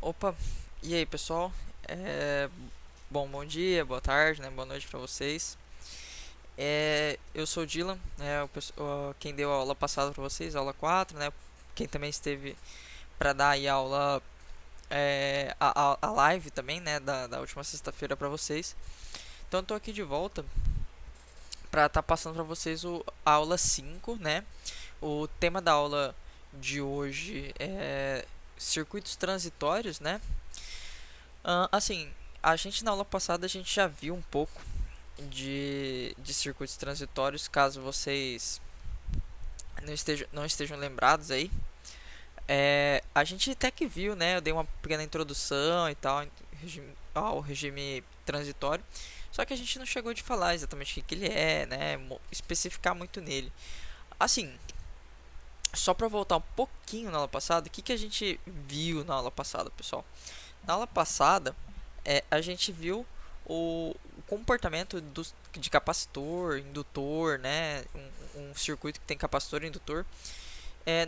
Opa, e aí pessoal? Bom dia, boa tarde, né? Boa noite pra vocês. Eu sou o Dylan, né? Quem deu a aula passada pra vocês, aula 4, né? Quem também esteve pra dar aí a aula, a live também, né? Da última sexta-feira pra vocês. Então eu tô aqui de volta pra estar passando pra vocês a aula 5, né? O tema da aula de hoje é circuitos transitórios, né? Assim, a gente na aula passada a gente já viu um pouco de circuitos transitórios, caso vocês não estejam lembrados aí. A gente até que viu, né? Eu dei uma pequena introdução e tal ao regime transitório. Só que a gente não chegou de falar exatamente o que ele é, né? Especificar muito nele. Assim, só para voltar um pouquinho na aula passada, o que a gente viu na aula passada, pessoal? Na aula passada, a gente viu o comportamento de capacitor, indutor, né? Um circuito que tem capacitor e indutor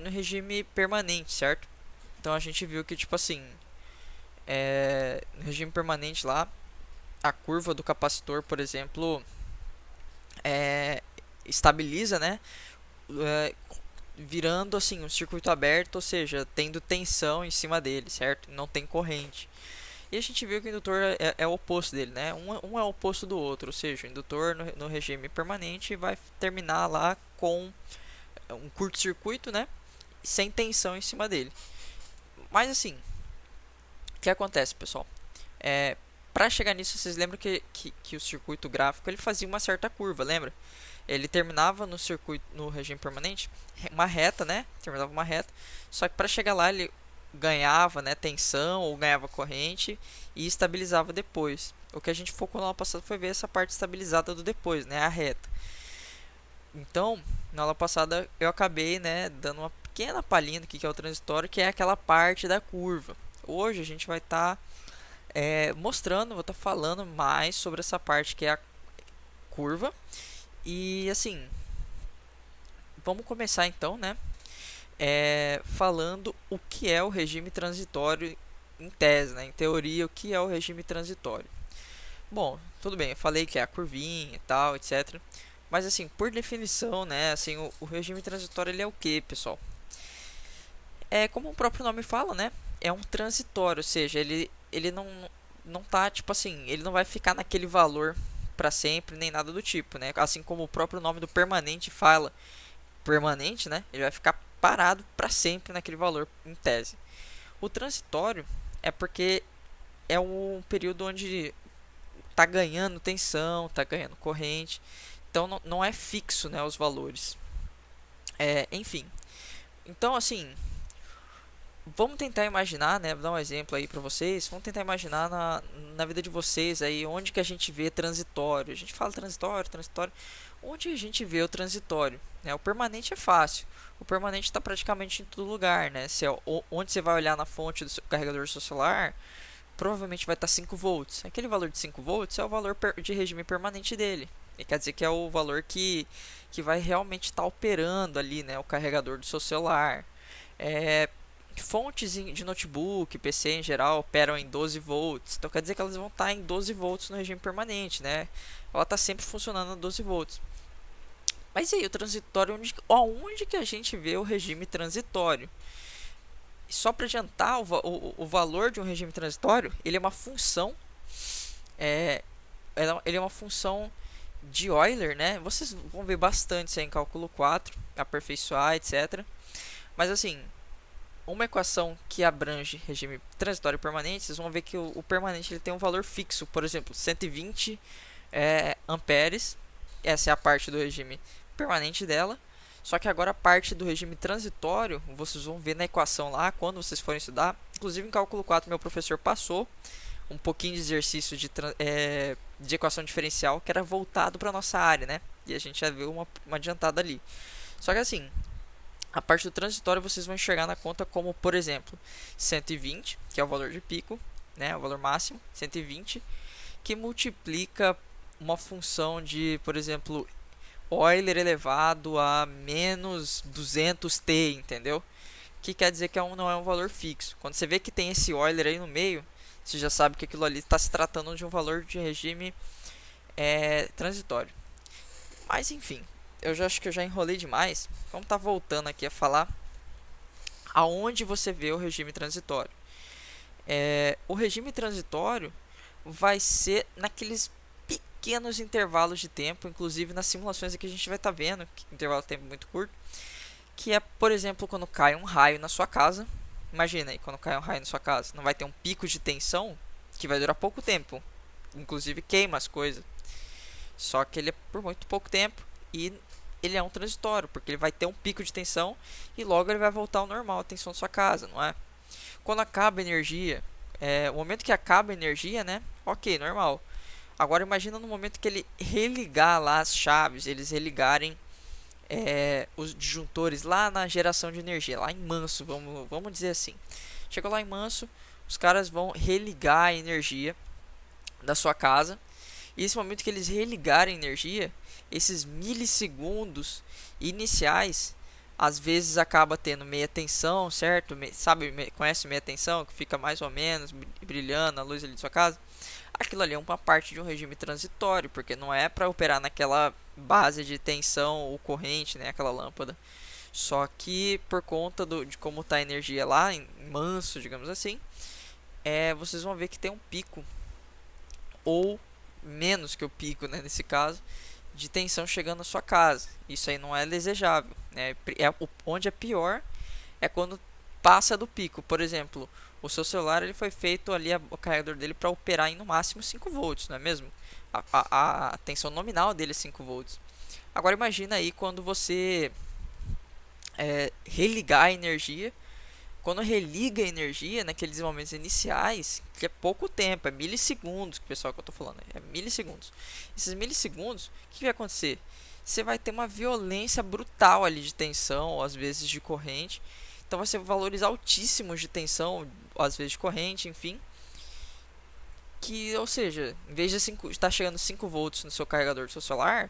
no regime permanente, certo? Então a gente viu que, tipo assim, no regime permanente lá, a curva do capacitor, por exemplo, é, estabiliza, né? É, virando assim um circuito aberto, ou seja, tendo tensão em cima dele, certo? Não tem corrente. E a gente viu que o indutor é o oposto dele, né? Um é o oposto do outro, ou seja, o indutor no regime permanente vai terminar lá com um curto-circuito, né? Sem tensão em cima dele. Mas assim, o que acontece, pessoal? É, para chegar nisso, vocês lembram que o circuito gráfico ele fazia uma certa curva, lembra? Ele terminava no circuito no regime permanente uma reta, né? Terminava uma reta. Só que para chegar lá ele ganhava, né, tensão ou ganhava corrente e estabilizava depois. O que a gente focou no aula passada foi ver essa parte estabilizada do depois, né, a reta. Então, na aula passada eu acabei, né, dando uma pequena palhinha do que é o transitório, que é aquela parte da curva. Hoje a gente vai estar mostrando, vou estar falando mais sobre essa parte que é a curva. E assim, vamos começar então, né? Falando o que é o regime transitório em tese, né? Em teoria, o que é o regime transitório. Bom, tudo bem, eu falei que é a curvinha e tal, etc. Mas assim, por definição, né? Assim, o regime transitório ele é o que, pessoal? É como o próprio nome fala, né? É um transitório, ou seja, ele não tá tipo assim, ele não vai ficar naquele valor para sempre nem nada do tipo, né? Assim como o próprio nome do permanente fala, permanente, né? Ele vai ficar parado para sempre naquele valor em tese. O transitório é porque é um período onde está ganhando tensão, está ganhando corrente, então não é fixo, né, os valores. Enfim, então assim, vamos tentar imaginar, né, vou dar um exemplo aí para vocês, vamos tentar imaginar na vida de vocês aí onde que a gente vê transitório. A gente fala transitório, transitório, onde a gente vê o transitório, né? O permanente é fácil. O permanente está praticamente em todo lugar, né? Onde você vai olhar na fonte do seu carregador do seu celular, provavelmente vai estar 5 volts. Aquele valor de 5 volts é o valor de regime permanente dele. E quer dizer que é o valor que vai realmente estar operando ali, né, o carregador do seu celular. É, fontes de notebook, PC em geral, operam em 12 volts. Então quer dizer que elas vão estar em 12 volts no regime permanente, né? Ela está sempre funcionando a 12 volts. Mas e aí, o transitório, onde que a gente vê o regime transitório? Só para adiantar, o valor de um regime transitório, ele é uma função, é, ele é uma função de Euler, né? Vocês vão ver bastante isso aí em cálculo 4, aperfeiçoar, etc. Mas assim, uma equação que abrange regime transitório e permanente, vocês vão ver que o permanente ele tem um valor fixo, por exemplo, 120 amperes. Essa é a parte do regime permanente dela. Só que agora a parte do regime transitório, vocês vão ver na equação lá, quando vocês forem estudar. Inclusive em cálculo 4 meu professor passou um pouquinho de exercício de equação diferencial que era voltado para a nossa área, né? E a gente já viu uma adiantada ali. Só que assim, a parte do transitório vocês vão enxergar na conta como, por exemplo, 120, que é o valor de pico, né, o valor máximo, 120, que multiplica uma função de, por exemplo, Euler elevado a menos 200t, entendeu? que quer dizer que não é um valor fixo. Quando você vê que tem esse Euler aí no meio, você já sabe que aquilo ali está se tratando de um valor de regime transitório. Mas enfim, eu já acho que eu já enrolei demais. Vamos estar voltando aqui a falar aonde você vê o regime transitório. O regime transitório vai ser naqueles pequenos intervalos de tempo, inclusive nas simulações aqui a gente vai estar vendo que intervalo de tempo muito curto, que é, por exemplo, quando cai um raio na sua casa. Imagina aí, quando cai um raio na sua casa, não vai ter um pico de tensão que vai durar pouco tempo, inclusive queima as coisas. Só que ele é por muito pouco tempo e ele é um transitório, porque ele vai ter um pico de tensão e logo ele vai voltar ao normal, a tensão da sua casa, não é? Quando acaba a energia, o momento que acaba a energia, né? Ok, normal. Agora imagina no momento que ele religar lá as chaves, eles religarem os disjuntores lá na geração de energia, lá em Manso, vamos dizer assim. Chegou lá em Manso, os caras vão religar a energia da sua casa. E esse momento que eles religarem a energia, esses milissegundos iniciais, às vezes acaba tendo meia tensão, certo? Conhece meia tensão, que fica mais ou menos brilhando a luz ali de sua casa? Aquilo ali é uma parte de um regime transitório, porque não é para operar naquela base de tensão ou corrente, né, aquela lâmpada. Só que por conta de como está a energia lá, em Manso, digamos assim, vocês vão ver que tem um pico, ou menos que o pico, né, nesse caso, de tensão chegando à sua casa. Isso aí não é desejável, né? Onde é pior é quando passa do pico. Por exemplo, o seu celular ele foi feito ali, o carregador dele, para operar em no máximo 5 volts, não é mesmo? A tensão nominal dele é 5 volts. Agora imagina aí quando você religar a energia. Quando religa a energia naqueles momentos iniciais, que é pouco tempo, é milissegundos, que o pessoal que eu estou falando, é milissegundos. Esses milissegundos, o que vai acontecer? Você vai ter uma violência brutal ali de tensão, ou às vezes de corrente. Então vai ser valores altíssimos de tensão, às vezes de corrente, enfim. Que, ou seja, em vez de estar chegando 5 volts no seu carregador do seu celular,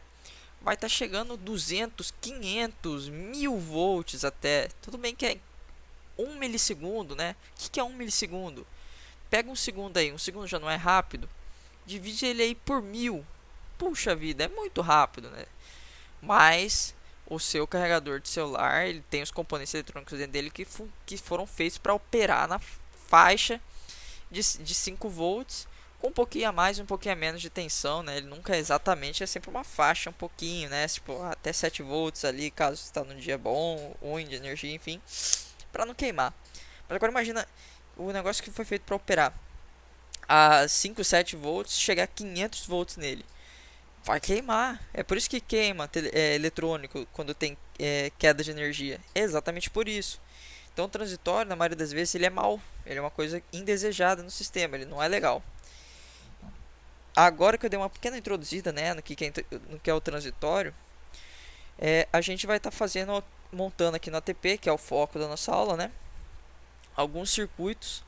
vai estar chegando 200, 500, 1000 volts até. Tudo bem que é 1 milissegundo, né? O que é 1 milissegundo? Pega um segundo aí, um segundo já não é rápido. Divide ele aí por 1000. Puxa vida, é muito rápido, né? Mas o seu carregador de celular, ele tem os componentes eletrônicos dentro dele que foram feitos para operar na faixa de 5 volts, com um pouquinho a mais e um pouquinho a menos de tensão, né? Ele nunca é sempre uma faixa, um pouquinho, né? Tipo, até 7 volts ali, caso você está num dia bom, ruim de energia, enfim, para não queimar. Mas agora imagina o negócio que foi feito para operar a 5, 7 volts, chegar a 500 volts nele. Vai queimar. É por isso que queima eletrônico quando tem queda de energia. É exatamente por isso. Então o transitório, na maioria das vezes, ele é mau. Ele é uma coisa indesejada no sistema, ele não é legal. Agora que eu dei uma pequena introduzida, né, no que é o transitório, a gente vai estar montando aqui no ATP, que é o foco da nossa aula, né, alguns circuitos,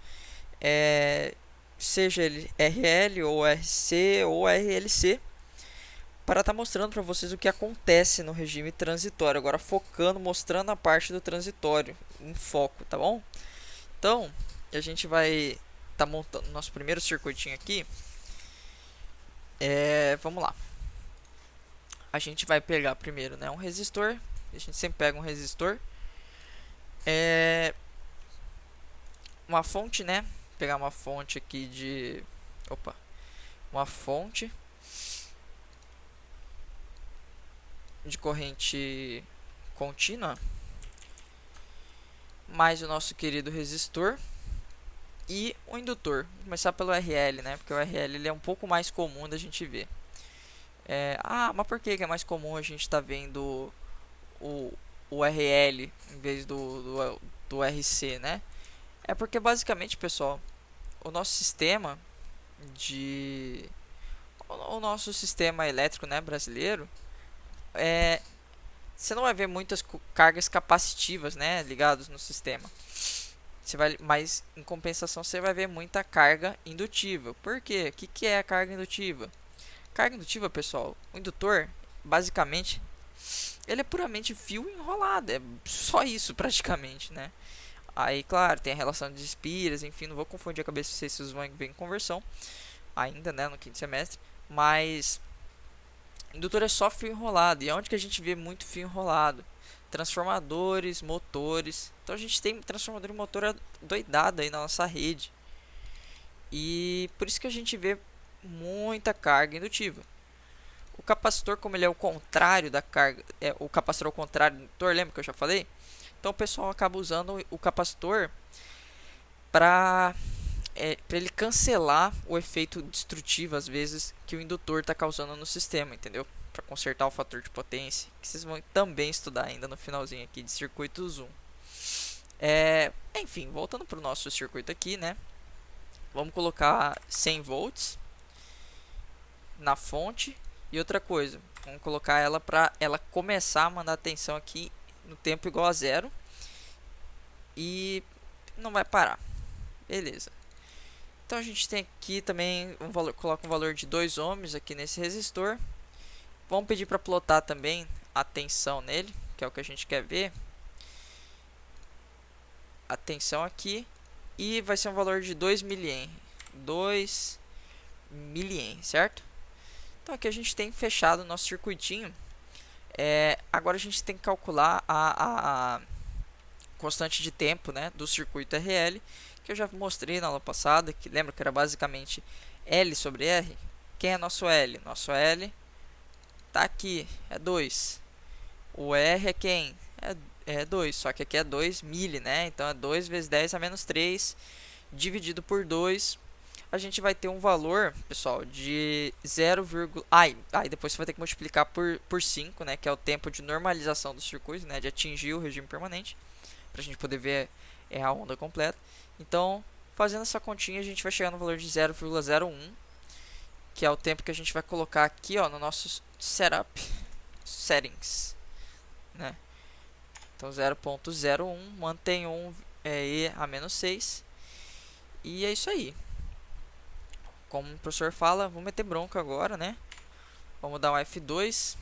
seja ele RL ou RC ou RLC, para estar mostrando para vocês o que acontece no regime transitório. Agora focando, mostrando a parte do transitório em foco, tá bom? Então, a gente vai estar montando nosso primeiro circuitinho aqui. Vamos lá. A gente vai pegar primeiro, né, um resistor. A gente sempre pega um resistor. Uma fonte, né? Vou pegar uma fonte aqui de... uma fonte de corrente contínua, mais o nosso querido resistor e o indutor. Vou começar pelo RL, né? Porque o RL ele é um pouco mais comum da gente ver. Mas por que é mais comum a gente estar vendo o RL em vez do RC, né? É porque basicamente, pessoal, o nosso sistema elétrico, né, brasileiro, você não vai ver muitas cargas capacitivas, né, ligadas no sistema. Mas em compensação você vai ver muita carga indutiva. Por quê? O que é a carga indutiva? Carga indutiva, pessoal, o indutor, basicamente, ele é puramente fio enrolado. É só isso praticamente, né? Aí, claro, tem a relação de espiras, enfim, não vou confundir a cabeça de vocês se vocês vão ver em conversão ainda, né, no quinto semestre. Mas indutor é só fio enrolado. E onde que a gente vê muito fio enrolado? Transformadores, motores. Então a gente tem transformador e motor doidado aí na nossa rede. E por isso que a gente vê muita carga indutiva. O capacitor, como ele é o contrário da carga, o capacitor ao contrário do indutor, lembra que eu já falei? Então o pessoal acaba usando o capacitor para ele cancelar o efeito destrutivo, às vezes, que o indutor está causando no sistema, entendeu? Para consertar o fator de potência, que vocês vão também estudar ainda no finalzinho aqui de circuitos 1. Enfim, voltando para o nosso circuito aqui, né? Vamos colocar 100 volts na fonte. E outra coisa, vamos colocar ela para ela começar a mandar tensão aqui no tempo igual a zero. E não vai parar. Beleza. Então a gente tem aqui também um valor, coloca um valor de 2 ohms aqui nesse resistor. Vamos pedir para plotar também a tensão nele, que é o que a gente quer ver. A tensão aqui. E vai ser um valor de 2 mA. 2 mA, certo? Então aqui a gente tem fechado o nosso circuitinho. Agora a gente tem que calcular a constante de tempo, né, do circuito RL, que eu já mostrei na aula passada, que lembra que era basicamente L sobre R. Quem é nosso L? Nosso L está aqui, é 2. O R é quem? É 2, só que aqui é 2 mili, né? Então é 2 vezes 10 a menos 3, dividido por 2. A gente vai ter um valor, pessoal, de 0, aí depois você vai ter que multiplicar por 5, né, que é o tempo de normalização do circuito, né, de atingir o regime permanente, para a gente poder ver a onda completa. Então, fazendo essa continha, a gente vai chegar no valor de 0,01, que é o tempo que a gente vai colocar aqui, ó, no nosso settings, né? Então, 0,01, mantém 1 E a menos 6, e é isso aí. Como o professor fala, vamos meter bronca agora, né? Vamos dar um F2.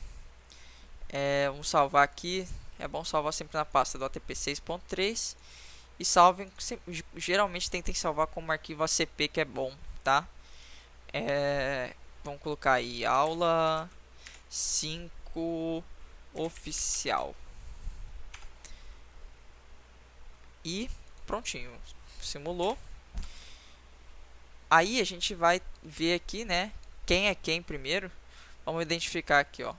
Vamos salvar aqui. É bom salvar sempre na pasta do ATP 6.3. E salvem, geralmente tentem salvar como arquivo ACP, que é bom, tá? Vamos colocar aí aula 5 oficial. E prontinho, simulou. Aí a gente vai ver aqui, né, quem é quem primeiro. Vamos identificar aqui, ó.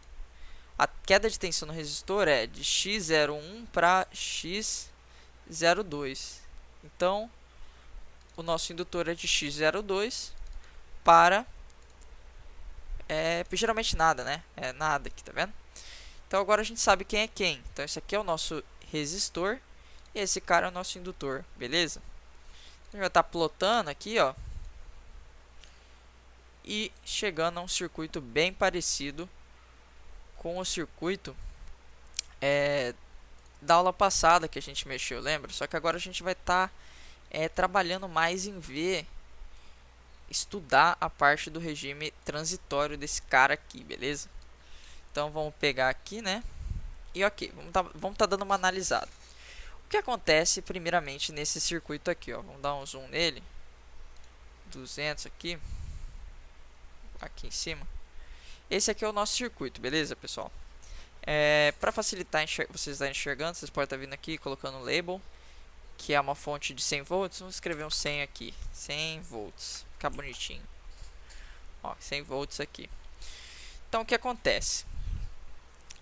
A queda de tensão no resistor é de x01 para x02. Então, o nosso indutor é de x02 para geralmente nada, né? É nada aqui, tá vendo? Então agora a gente sabe quem é quem. Então esse aqui é o nosso resistor e esse cara é o nosso indutor, beleza? A gente vai estar plotando aqui, ó, e chegando a um circuito bem parecido com o circuito da aula passada que a gente mexeu, lembra? Só que agora a gente vai estar trabalhando mais em estudar a parte do regime transitório desse cara aqui, beleza? Então vamos pegar aqui, né? E ok, vamos tá dando uma analisada. O que acontece primeiramente nesse circuito aqui, ó? Vamos dar um zoom nele. 200 aqui. Aqui em cima. Esse aqui é o nosso circuito, beleza, pessoal? Para facilitar vocês estarem enxergando, vocês podem estar vindo aqui colocando o label, que é uma fonte de 100 volts. Vamos escrever um 100 aqui. 100 volts. Ficar bonitinho. Ó, 100 volts aqui. Então, o que acontece?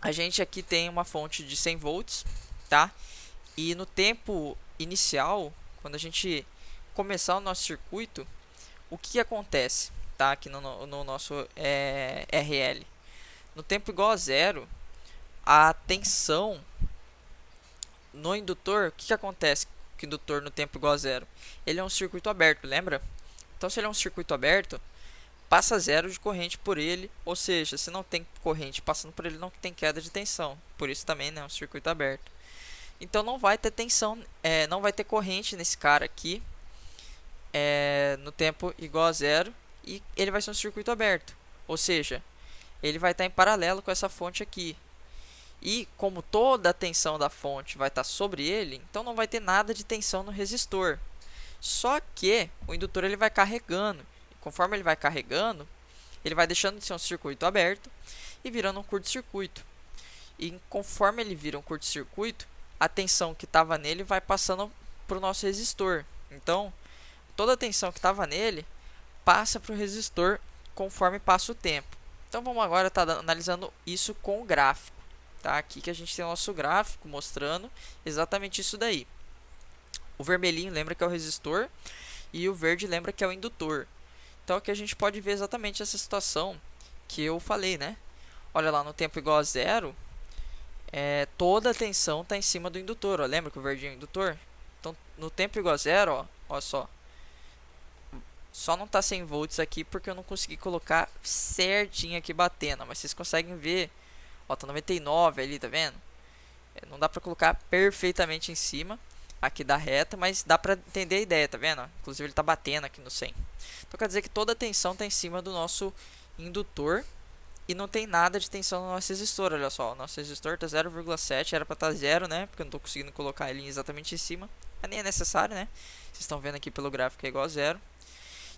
A gente aqui tem uma fonte de 100 volts, tá? E no tempo inicial, quando a gente começar o nosso circuito, o que acontece, tá? Aqui no nosso RL. No tempo igual a zero, a tensão no indutor, o que acontece com o indutor no tempo igual a zero? Ele é um circuito aberto, lembra? Então, se ele é um circuito aberto, passa zero de corrente por ele, ou seja, se não tem corrente passando por ele, não tem queda de tensão. Por isso também, né, é um circuito aberto. Então não vai ter tensão, não vai ter corrente nesse cara aqui no tempo igual a zero, e ele vai ser um circuito aberto, ou seja, ele vai estar em paralelo com essa fonte aqui. E como toda a tensão da fonte vai estar sobre ele, então não vai ter nada de tensão no resistor. Só que o indutor ele vai carregando. E conforme ele vai carregando, ele vai deixando de ser um circuito aberto e virando um curto-circuito. E conforme ele vira um curto-circuito, a tensão que estava nele vai passando para o nosso resistor. Então, toda a tensão que estava nele passa para o resistor conforme passa o tempo. Então, vamos agora estar analisando isso com o gráfico. Tá? Aqui que a gente tem o nosso gráfico mostrando exatamente isso daí. O vermelhinho lembra que é o resistor e o verde lembra que é o indutor. Então, aqui a gente pode ver exatamente essa situação que eu falei, né? Olha lá, no tempo igual a zero, toda a tensão está em cima do indutor. Ó. Lembra que o verdinho é o indutor? Então, no tempo igual a zero, ó só não está 100 volts aqui porque eu não consegui colocar certinho aqui batendo. Mas vocês conseguem ver, ó, tá 99 ali, tá vendo? Não dá para colocar perfeitamente em cima aqui da reta, mas dá para entender a ideia, tá vendo? Inclusive ele está batendo aqui no 100. Então quer dizer que toda a tensão está em cima do nosso indutor e não tem nada de tensão no nosso resistor. Olha só, o nosso resistor está 0,7, era para estar 0, né? Porque eu não estou conseguindo colocar ele exatamente em cima, mas nem é necessário, né? Vocês estão vendo aqui pelo gráfico que é igual a 0.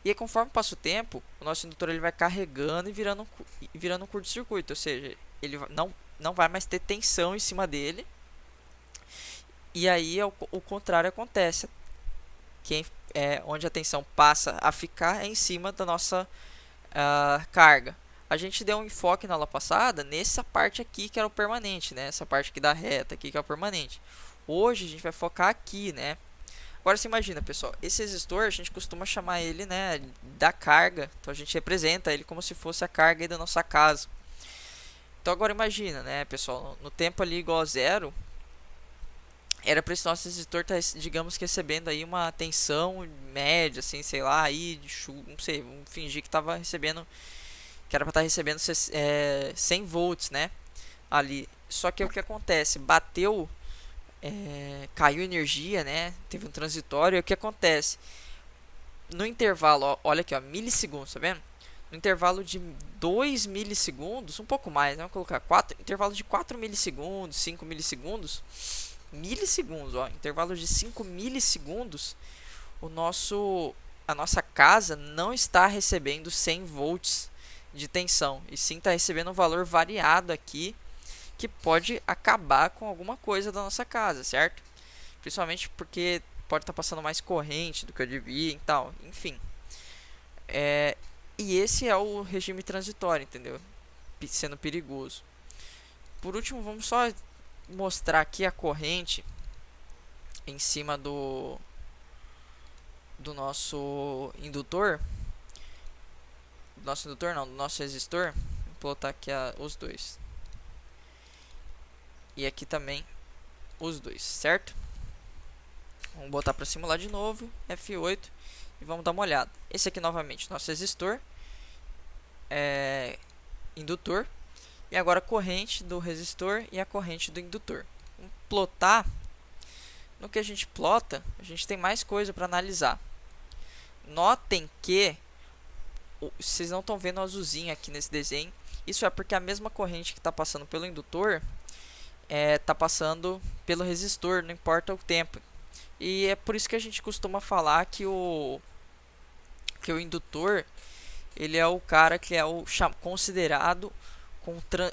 E aí, conforme passa o tempo, o nosso indutor ele vai carregando e virando um curto-circuito, ou seja, ele não vai mais ter tensão em cima dele. E aí o contrário acontece. Onde a tensão passa a ficar é em cima da nossa carga. A gente deu um enfoque na aula passada nessa parte aqui que era o permanente, né? Essa parte aqui da reta aqui que é o permanente. Hoje a gente vai focar aqui, né? Agora você imagina, pessoal, esse resistor a gente costuma chamar ele, né, da carga. Então a gente representa ele como se fosse a carga aí da nossa casa. Então agora imagina, né, pessoal, no tempo ali igual a zero, era para esse nosso resistor estar, digamos que recebendo aí uma tensão média, assim, sei lá, aí não sei, vamos fingir que estava recebendo, que era para estar recebendo 100 volts, né, ali. Só que o que acontece? Bateu, caiu energia, né, teve um transitório, e o que acontece? No intervalo, ó, olha aqui, ó, milissegundos, tá vendo? No intervalo de 2 milissegundos, um pouco mais, né? Vamos colocar intervalo de 4 milissegundos, 5 milissegundos, intervalo de 5 milissegundos, a nossa casa não está recebendo 100 volts de tensão, e sim está recebendo um valor variado aqui, que pode acabar com alguma coisa da nossa casa, certo? Principalmente porque pode estar passando mais corrente do que eu devia e tal, enfim. E esse é o regime transitório, entendeu? Sendo perigoso. Por último, vamos só mostrar aqui a corrente em cima do nosso indutor. Do nosso resistor. Vou botar aqui os dois. E aqui também os dois, certo? Vamos botar para simular de novo, F8, e vamos dar uma olhada. Esse aqui novamente, nosso resistor, indutor, e agora a corrente do resistor e a corrente do indutor. Vamos plotar. No que a gente plota, a gente tem mais coisa para analisar. Notem que vocês não estão vendo o azulzinho aqui nesse desenho. Isso é porque a mesma corrente que está passando pelo indutor está passando pelo resistor, não importa o tempo. E é por isso que a gente costuma falar que o indutor ele é o cara que é considerado,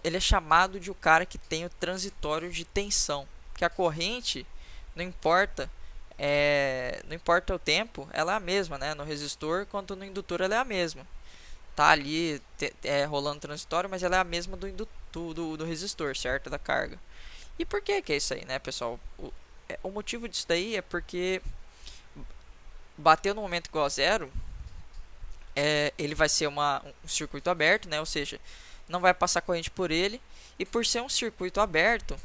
ele é chamado de o cara que tem o transitório de tensão, que a corrente não importa o tempo, ela é a mesma, né? No resistor quanto no indutor ela é a mesma, tá ali rolando transitório, mas ela é a mesma do resistor, certo? Da carga. E por que é isso aí, né, pessoal? O motivo disso daí é porque bateu no momento igual a zero, ele vai ser um circuito aberto, né? Ou seja, não vai passar corrente por ele, e por ser um circuito aberto,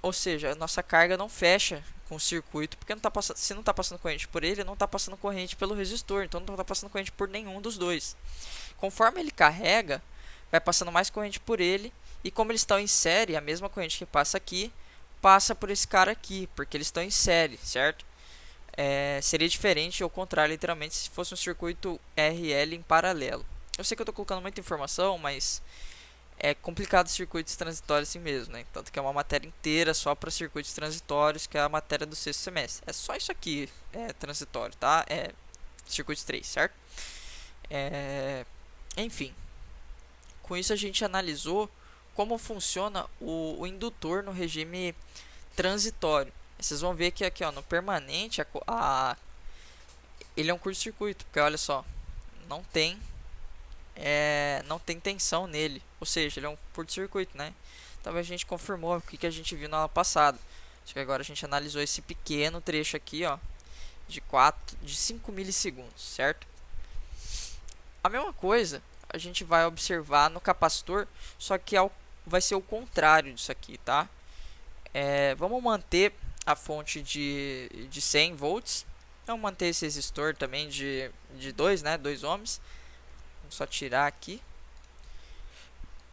ou seja, a nossa carga não fecha com o circuito, porque se não está passando corrente por ele, não está passando corrente pelo resistor, então não está passando corrente por nenhum dos dois. Conforme ele carrega, vai passando mais corrente por ele, e como eles estão em série, a mesma corrente que passa aqui, passa por esse cara aqui, porque eles estão em série, certo? Seria diferente, ao contrário, literalmente, se fosse um circuito RL em paralelo. Eu sei que eu estou colocando muita informação, mas É complicado circuitos transitórios assim mesmo, né? Tanto que é uma matéria inteira só para circuitos transitórios, que é a matéria do sexto semestre. É só isso aqui, é transitório, tá? É circuitos 3, certo? É... Enfim, com isso a gente analisou como funciona o indutor no regime transitório. Vocês vão ver que aqui, ó, no permanente, ele é um curto-circuito, porque olha só, não tem não tem tensão nele, ou seja, ele é um curto-circuito, né? Então a gente confirmou o que a gente viu na aula passada. Acho que agora a gente analisou esse pequeno trecho aqui, ó, de 5 milissegundos, certo? A mesma coisa a gente vai observar no capacitor, só que vai ser o contrário disso aqui, tá? Vamos manter a fonte de 100 volts. Vamos manter esse resistor também de 2, né? 2 ohms. Vamos só tirar aqui.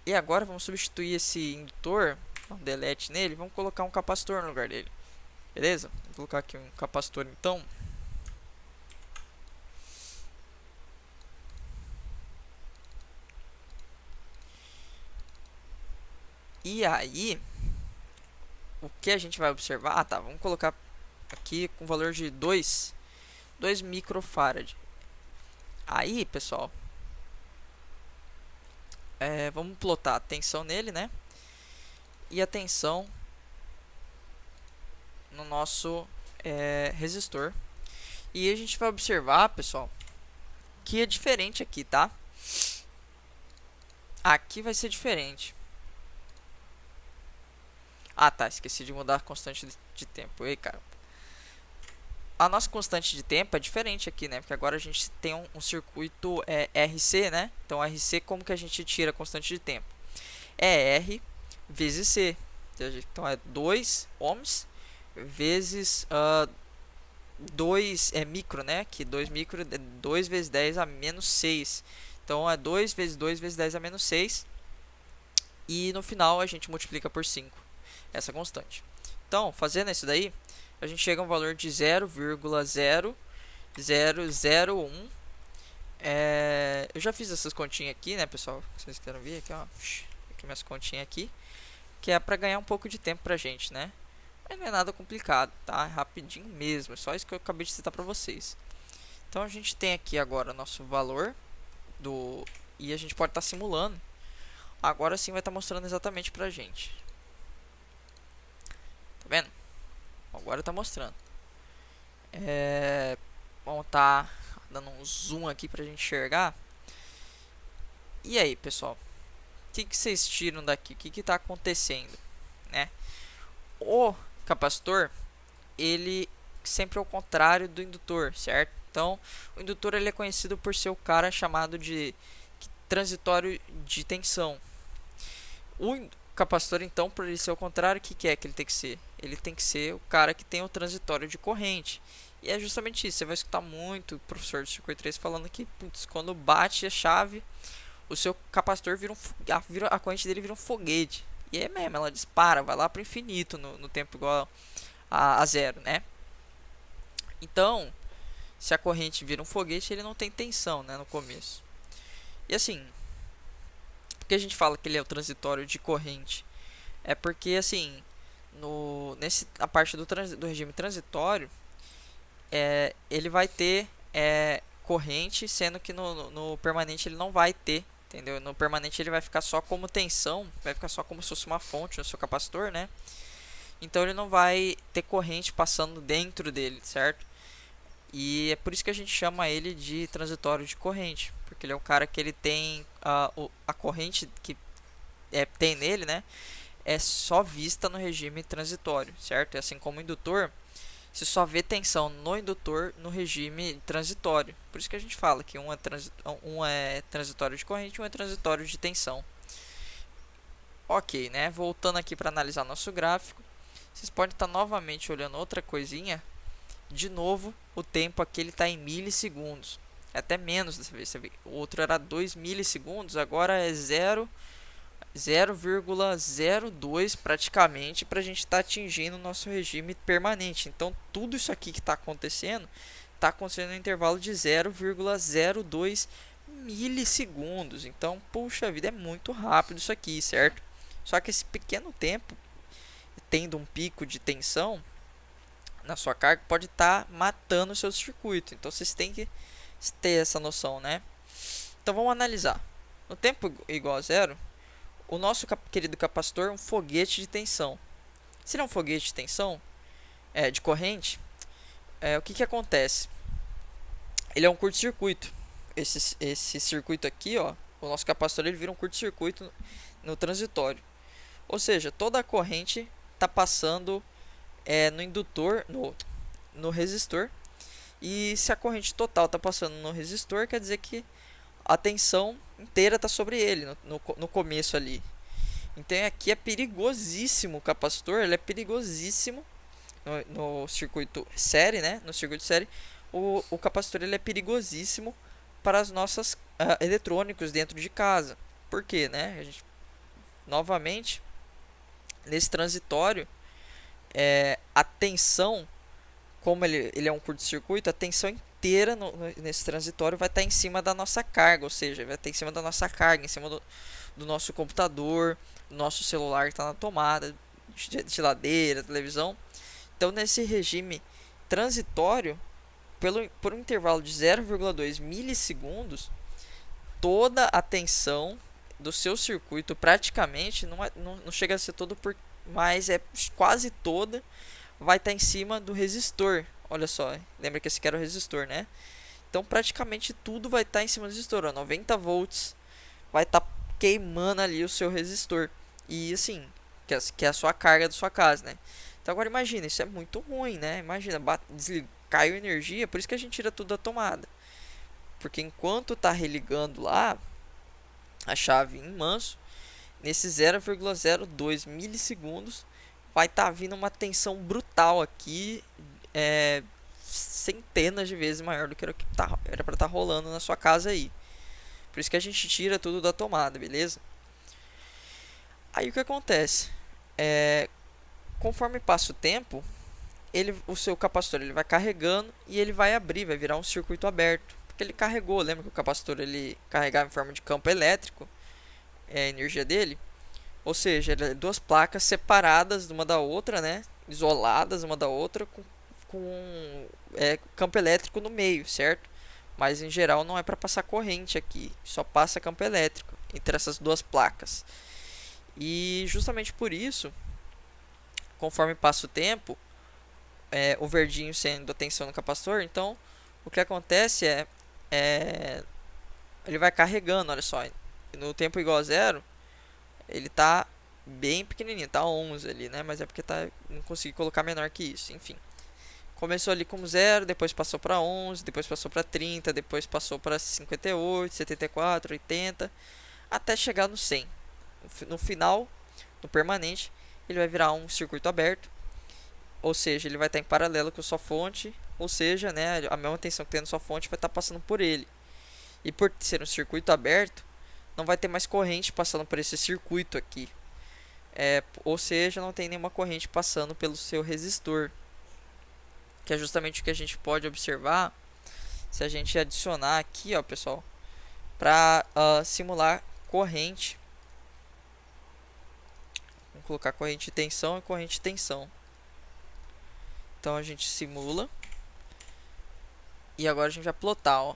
E agora vamos substituir esse indutor, um delete nele, vamos colocar um capacitor no lugar dele. Beleza? Vou colocar aqui um capacitor então. E aí, o que a gente vai observar? Ah, tá, vamos colocar aqui com valor de 2 microfarad. Aí, pessoal, vamos plotar a tensão nele, né? E a tensão no nosso resistor. E a gente vai observar, pessoal, que é diferente aqui, tá? Aqui vai ser diferente. Ah, tá, esqueci de mudar a constante de tempo. Ei, cara. A nossa constante de tempo é diferente aqui, né? Porque agora a gente tem um circuito RC, né? Então, RC, como que a gente tira a constante de tempo? É R vezes C. Então, é 2 ohms vezes 2 micro, né? Que 2 micro é 2 vezes 10 a menos 6. Então, é 2 vezes 2 vezes 10 a menos 6. E no final, a gente multiplica por 5. Essa constante. Então, fazendo isso daí, a gente chega a um valor de 0,0001. Eu já fiz essas continhas aqui, né, pessoal? Vocês querem ver aqui, ó. Aqui minhas continhas aqui. Que é para ganhar um pouco de tempo pra gente, né? Mas não é nada complicado, tá? É rapidinho mesmo. É só isso que eu acabei de citar para vocês. Então, a gente tem aqui agora nosso valor do... E a gente pode estar simulando. Agora sim vai estar mostrando exatamente pra gente. Tá vendo? Agora tá mostrando. Vamos tá dando um zoom aqui pra gente enxergar. E aí, pessoal? O que vocês tiram daqui? O que tá acontecendo? Né? O capacitor, ele sempre é o contrário do indutor, certo? Então, o indutor ele é conhecido por ser o cara chamado de transitório de tensão. O capacitor, então, por ele ser o contrário, o que é que ele tem que ser? Ele tem que ser o cara que tem o transitório de corrente. E é justamente isso. Você vai escutar muito o professor de circuito 3 falando que, putz, quando bate a chave, o seu capacitor a corrente dele vira um foguete. E é mesmo, ela dispara, vai lá para o infinito no tempo igual a zero, né? Então, se a corrente vira um foguete, ele não tem tensão, né, no começo. E assim, por que a gente fala que ele é o transitório de corrente? É porque, assim, a parte do regime transitório, ele vai ter corrente, sendo que no permanente ele não vai ter, entendeu? No permanente ele vai ficar só como tensão, vai ficar só como se fosse uma fonte no seu capacitor, né? Então ele não vai ter corrente passando dentro dele, certo? E é por isso que a gente chama ele de transitório de corrente, porque ele é um cara que ele tem a corrente que tem nele, né? É só vista no regime transitório, certo? Assim como o indutor, você só vê tensão no indutor no regime transitório. Por isso que a gente fala que um é transitório de corrente e um é transitório de tensão. Ok, né? Voltando aqui para analisar nosso gráfico, vocês podem estar novamente olhando outra coisinha. De novo, o tempo aqui está em milissegundos. É até menos dessa vez. O outro era 2 milissegundos, agora é 0,02 praticamente para a gente estar atingindo o nosso regime permanente. Então, tudo isso aqui que está acontecendo no intervalo de 0,02 milissegundos. Então, puxa vida, é muito rápido isso aqui, certo? Só que esse pequeno tempo, tendo um pico de tensão na sua carga, pode estar matando o seu circuito. Então, vocês têm que ter essa noção, né? Então, vamos analisar. No tempo igual a zero, o nosso querido capacitor é um foguete de tensão. Se ele é um foguete de tensão, de corrente, o que acontece? Ele é um curto-circuito. Esse circuito aqui, ó, o nosso capacitor, ele vira um curto-circuito no transitório. Ou seja, toda a corrente está passando no indutor, no resistor. E se a corrente total está passando no resistor, quer dizer que a tensão inteira está sobre ele, no começo ali. Então aqui é perigosíssimo o capacitor, ele é perigosíssimo no circuito série, né? No circuito série, o capacitor ele é perigosíssimo para os nossos eletrônicos dentro de casa. Por quê, né? A gente, novamente, nesse transitório, a tensão, como ele é um curto-circuito, a tensão inteira nesse transitório vai estar em cima da nossa carga, ou seja, vai estar em cima da nossa carga, em cima do nosso computador, do nosso celular que está na tomada, geladeira, televisão. Então, nesse regime transitório, por um intervalo de 0,2 milissegundos, toda a tensão do seu circuito praticamente não chega a ser todo, mas é quase toda, vai estar em cima do resistor. Olha só, lembra que esse aqui era o resistor, né? Então praticamente tudo vai estar em cima do resistor, ó, 90 volts vai estar queimando ali o seu resistor. E assim, que é a sua carga da sua casa, né? Então agora imagina, isso é muito ruim, né? Imagina, caiu energia, por isso que a gente tira tudo da tomada. Porque enquanto tá religando lá a chave em manso, nesse 0,02 milissegundos vai estar vindo uma tensão brutal aqui, centenas de vezes maior do que era para estar rolando na sua casa aí. Por isso que a gente tira tudo da tomada, beleza? Aí o que acontece? Conforme passa o tempo, o seu capacitor ele vai carregando e ele vai abrir, vai virar um circuito aberto. Porque ele carregou, lembra que o capacitor ele carregava em forma de campo elétrico a energia dele? Ou seja, duas placas separadas uma da outra, né? Isoladas uma da outra, com campo elétrico no meio, certo? Mas em geral não é para passar corrente aqui, só passa campo elétrico entre essas duas placas. E justamente por isso, conforme passa o tempo, o verdinho sendo a tensão no capacitor, então o que acontece ele vai carregando, olha só, no tempo igual a zero, ele tá bem pequenininho, tá 11 ali, né? Mas é porque não consegui colocar menor que isso, enfim. Começou ali como 0, depois passou para 11, depois passou para 30, depois passou para 58, 74, 80, até chegar no 100. No final, no permanente, ele vai virar um circuito aberto, ou seja, ele vai estar em paralelo com a sua fonte, ou seja, né, a mesma tensão que tem na sua fonte vai estar passando por ele. E por ser um circuito aberto, não vai ter mais corrente passando por esse circuito aqui. Ou seja, não tem nenhuma corrente passando pelo seu resistor. Que é justamente o que a gente pode observar se a gente adicionar aqui, ó, pessoal, para simular corrente. Vamos colocar corrente de tensão e corrente de tensão. Então a gente simula. E agora a gente vai plotar, ó.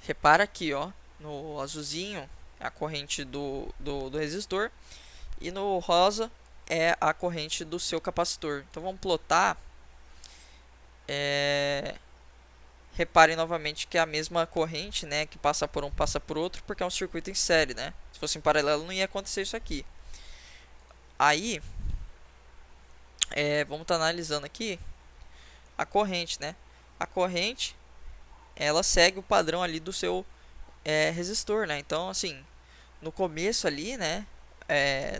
Repara aqui, ó, no azulzinho é a corrente do resistor e no rosa é a corrente do seu capacitor. Então vamos plotar. Reparem novamente que é a mesma corrente, né, que passa por um, passa por outro, porque é um circuito em série, né? Se fosse em paralelo não ia acontecer isso aqui. Aí, vamos estar analisando aqui a corrente, né? A corrente, ela segue o padrão ali do seu resistor, né? Então, assim, no começo ali, né,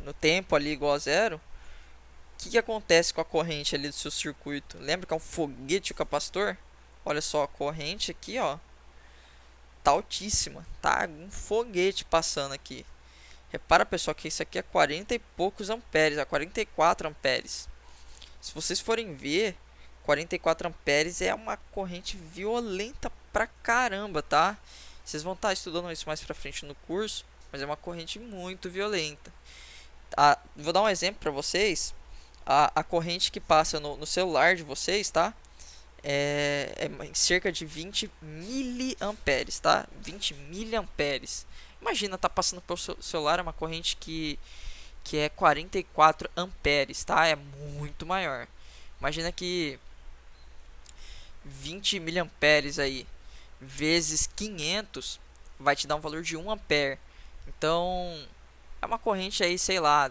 no tempo ali igual a zero, o que acontece com a corrente ali do seu circuito? Lembra que é um foguete o capacitor? Olha só, a corrente aqui, ó, tá altíssima, tá um foguete passando aqui. Repara, pessoal, que isso aqui é 40 e poucos amperes, 44 amperes. Se vocês forem ver, 44 amperes é uma corrente violenta pra caramba, tá? Vocês vão estar estudando isso mais pra frente no curso, mas é uma corrente muito violenta. Vou dar um exemplo para vocês. A corrente que passa no celular de vocês, tá? Em cerca de 20 miliamperes, tá? 20 miliamperes. Imagina, tá passando pelo seu celular uma corrente que é 44 amperes, tá? É muito maior. Imagina que 20 miliamperes aí vezes 500 vai te dar um valor de 1 ampere. Então, é uma corrente aí, sei lá,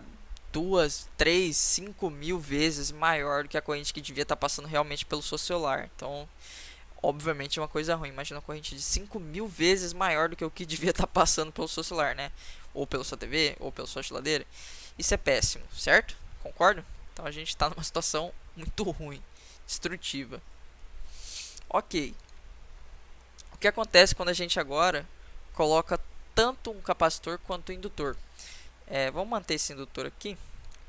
2, 3, 5 mil vezes maior do que a corrente que devia estar passando realmente pelo seu celular. Então, obviamente é uma coisa ruim. Imagina uma corrente de 5 mil vezes maior do que o que devia estar passando pelo seu celular, né? Ou pela sua TV, ou pela sua geladeira. Isso é péssimo, certo? Concordo? Então a gente está numa situação muito ruim, destrutiva. Ok. O que acontece quando a gente agora coloca tanto um capacitor quanto um indutor? Vamos manter esse indutor aqui,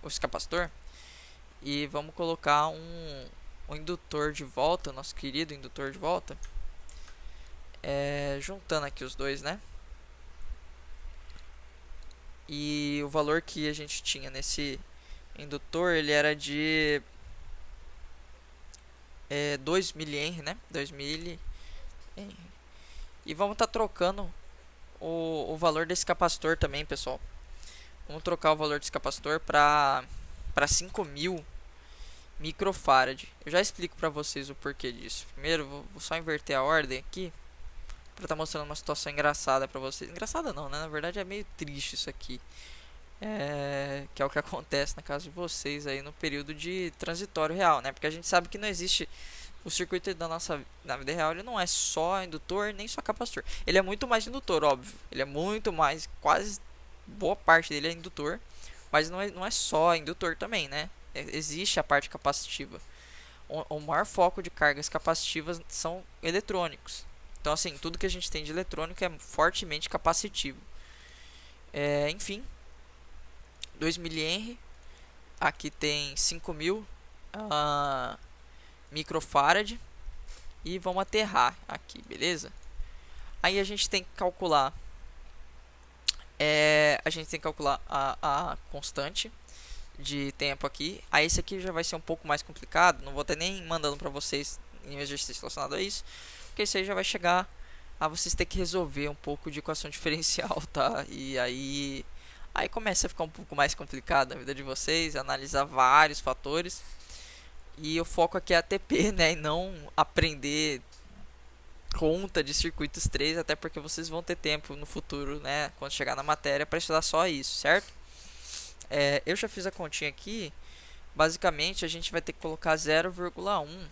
esse capacitor, e vamos colocar um indutor de volta, nosso querido indutor de volta, juntando aqui os dois, né? E o valor que a gente tinha nesse indutor, ele era de 2 mH, né? 2 mH. E vamos estar trocando o valor desse capacitor também, pessoal. Vamos trocar o valor desse capacitor para 5.000 microfarad. Eu já explico para vocês o porquê disso. Primeiro, vou só inverter a ordem aqui para estar mostrando uma situação engraçada para vocês. Engraçada não, né? Na verdade é meio triste isso aqui. Que é o que acontece na casa de vocês aí no período de transitório real, né? Porque a gente sabe que não existe o circuito na vida real, ele não é só indutor nem só capacitor. Ele é muito mais indutor, óbvio. Ele é muito mais, quase boa parte dele é indutor, mas não é só indutor também, né? Existe a parte capacitiva. O maior foco de cargas capacitivas são eletrônicos. Então, assim, tudo que a gente tem de eletrônico é fortemente capacitivo. Enfim, 2 mH, aqui tem 5.000 microfarad e vamos aterrar aqui, beleza? Aí a gente tem que calcular a constante de tempo aqui. Aí esse aqui já vai ser um pouco mais complicado, não vou ter nem mandando para vocês em um exercício relacionado a isso, porque isso aí já vai chegar a vocês ter que resolver um pouco de equação diferencial, tá? E aí começa a ficar um pouco mais complicado a vida de vocês, analisar vários fatores. E o foco aqui é ATP, né? E não aprender conta de circuitos 3, até porque vocês vão ter tempo no futuro, né? Quando chegar na matéria, para estudar só isso, certo? Eu já fiz a continha aqui. Basicamente, a gente vai ter que colocar 0,1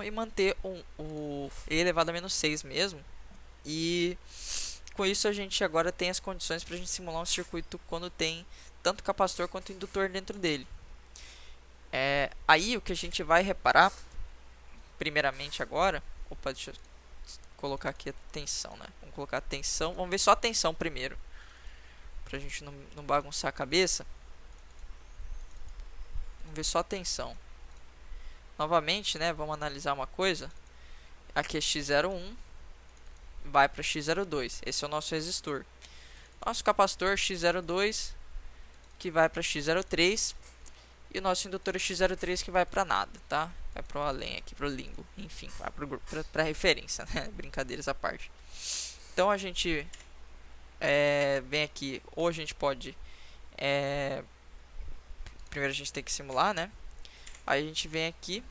e manter o e elevado a menos 6 mesmo. E com isso a gente agora tem as condições para a gente simular um circuito quando tem tanto capacitor quanto indutor dentro dele. Aí o que a gente vai reparar primeiramente agora, deixa eu colocar aqui a tensão, né? Vamos colocar a tensão, vamos ver só a tensão primeiro, pra gente não bagunçar a cabeça. Vamos ver só a tensão. Novamente, né? Vamos analisar uma coisa. Aqui é x01, vai para x02. Esse é o nosso resistor. Nosso capacitor x02 que vai para x03 e o nosso indutor é x03 que vai para nada, tá? Vai para o além aqui, para o limbo, enfim, vai para referência, né? Brincadeiras à parte. Então a gente vem aqui, ou a gente pode primeiro a gente tem que simular, né? Aí a gente vem aqui,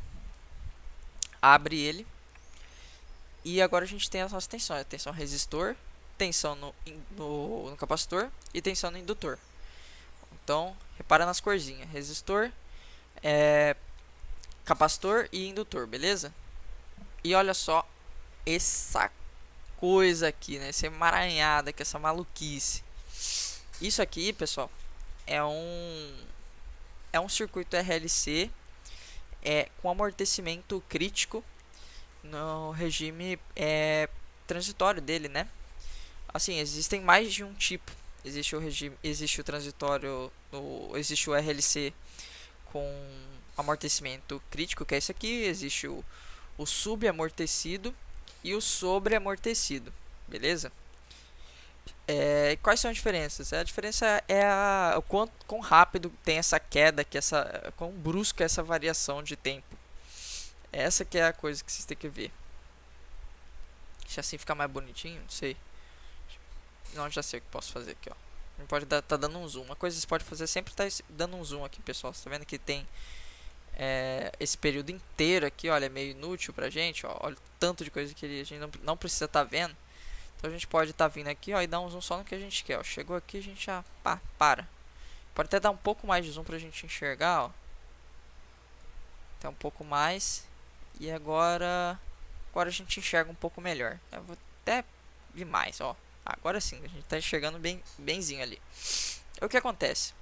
abre ele e agora a gente tem as nossas tensões, tensão resistor, tensão no capacitor e tensão no indutor. Então, repara nas corzinhas, resistor, capacitor e indutor, beleza? E olha só essa coisa aqui, né? Essa emaranhada aqui, essa maluquice. Isso aqui, pessoal, é um circuito RLC com amortecimento crítico no regime transitório dele, né? Assim, existem mais de um tipo. Existe o regime, existe o transitório, existe o RLC com amortecimento crítico, que é esse aqui, existe o o subamortecido e o sobreamortecido, beleza? Quais são as diferenças? A diferença é o quão rápido tem essa queda, quão brusca é essa variação de tempo. Essa que é a coisa que vocês têm que ver. Se assim ficar mais bonitinho, não sei. Não, já sei o que posso fazer aqui, ó. A gente pode tá dando um zoom. Uma coisa que você pode fazer é sempre tá dando um zoom aqui, pessoal. Você tá vendo que tem esse período inteiro aqui, olha, é meio inútil pra gente, ó. Olha o tanto de coisa que a gente não precisa estar vendo. Então a gente pode estar vindo aqui, ó, e dar um zoom só no que a gente quer, ó. Chegou aqui, a gente já para. Pode até dar um pouco mais de zoom pra gente enxergar, ó. Até um pouco mais. E agora a gente enxerga um pouco melhor. Eu vou até vir mais, ó. Agora sim, a gente tá enxergando benzinho ali. O que acontece?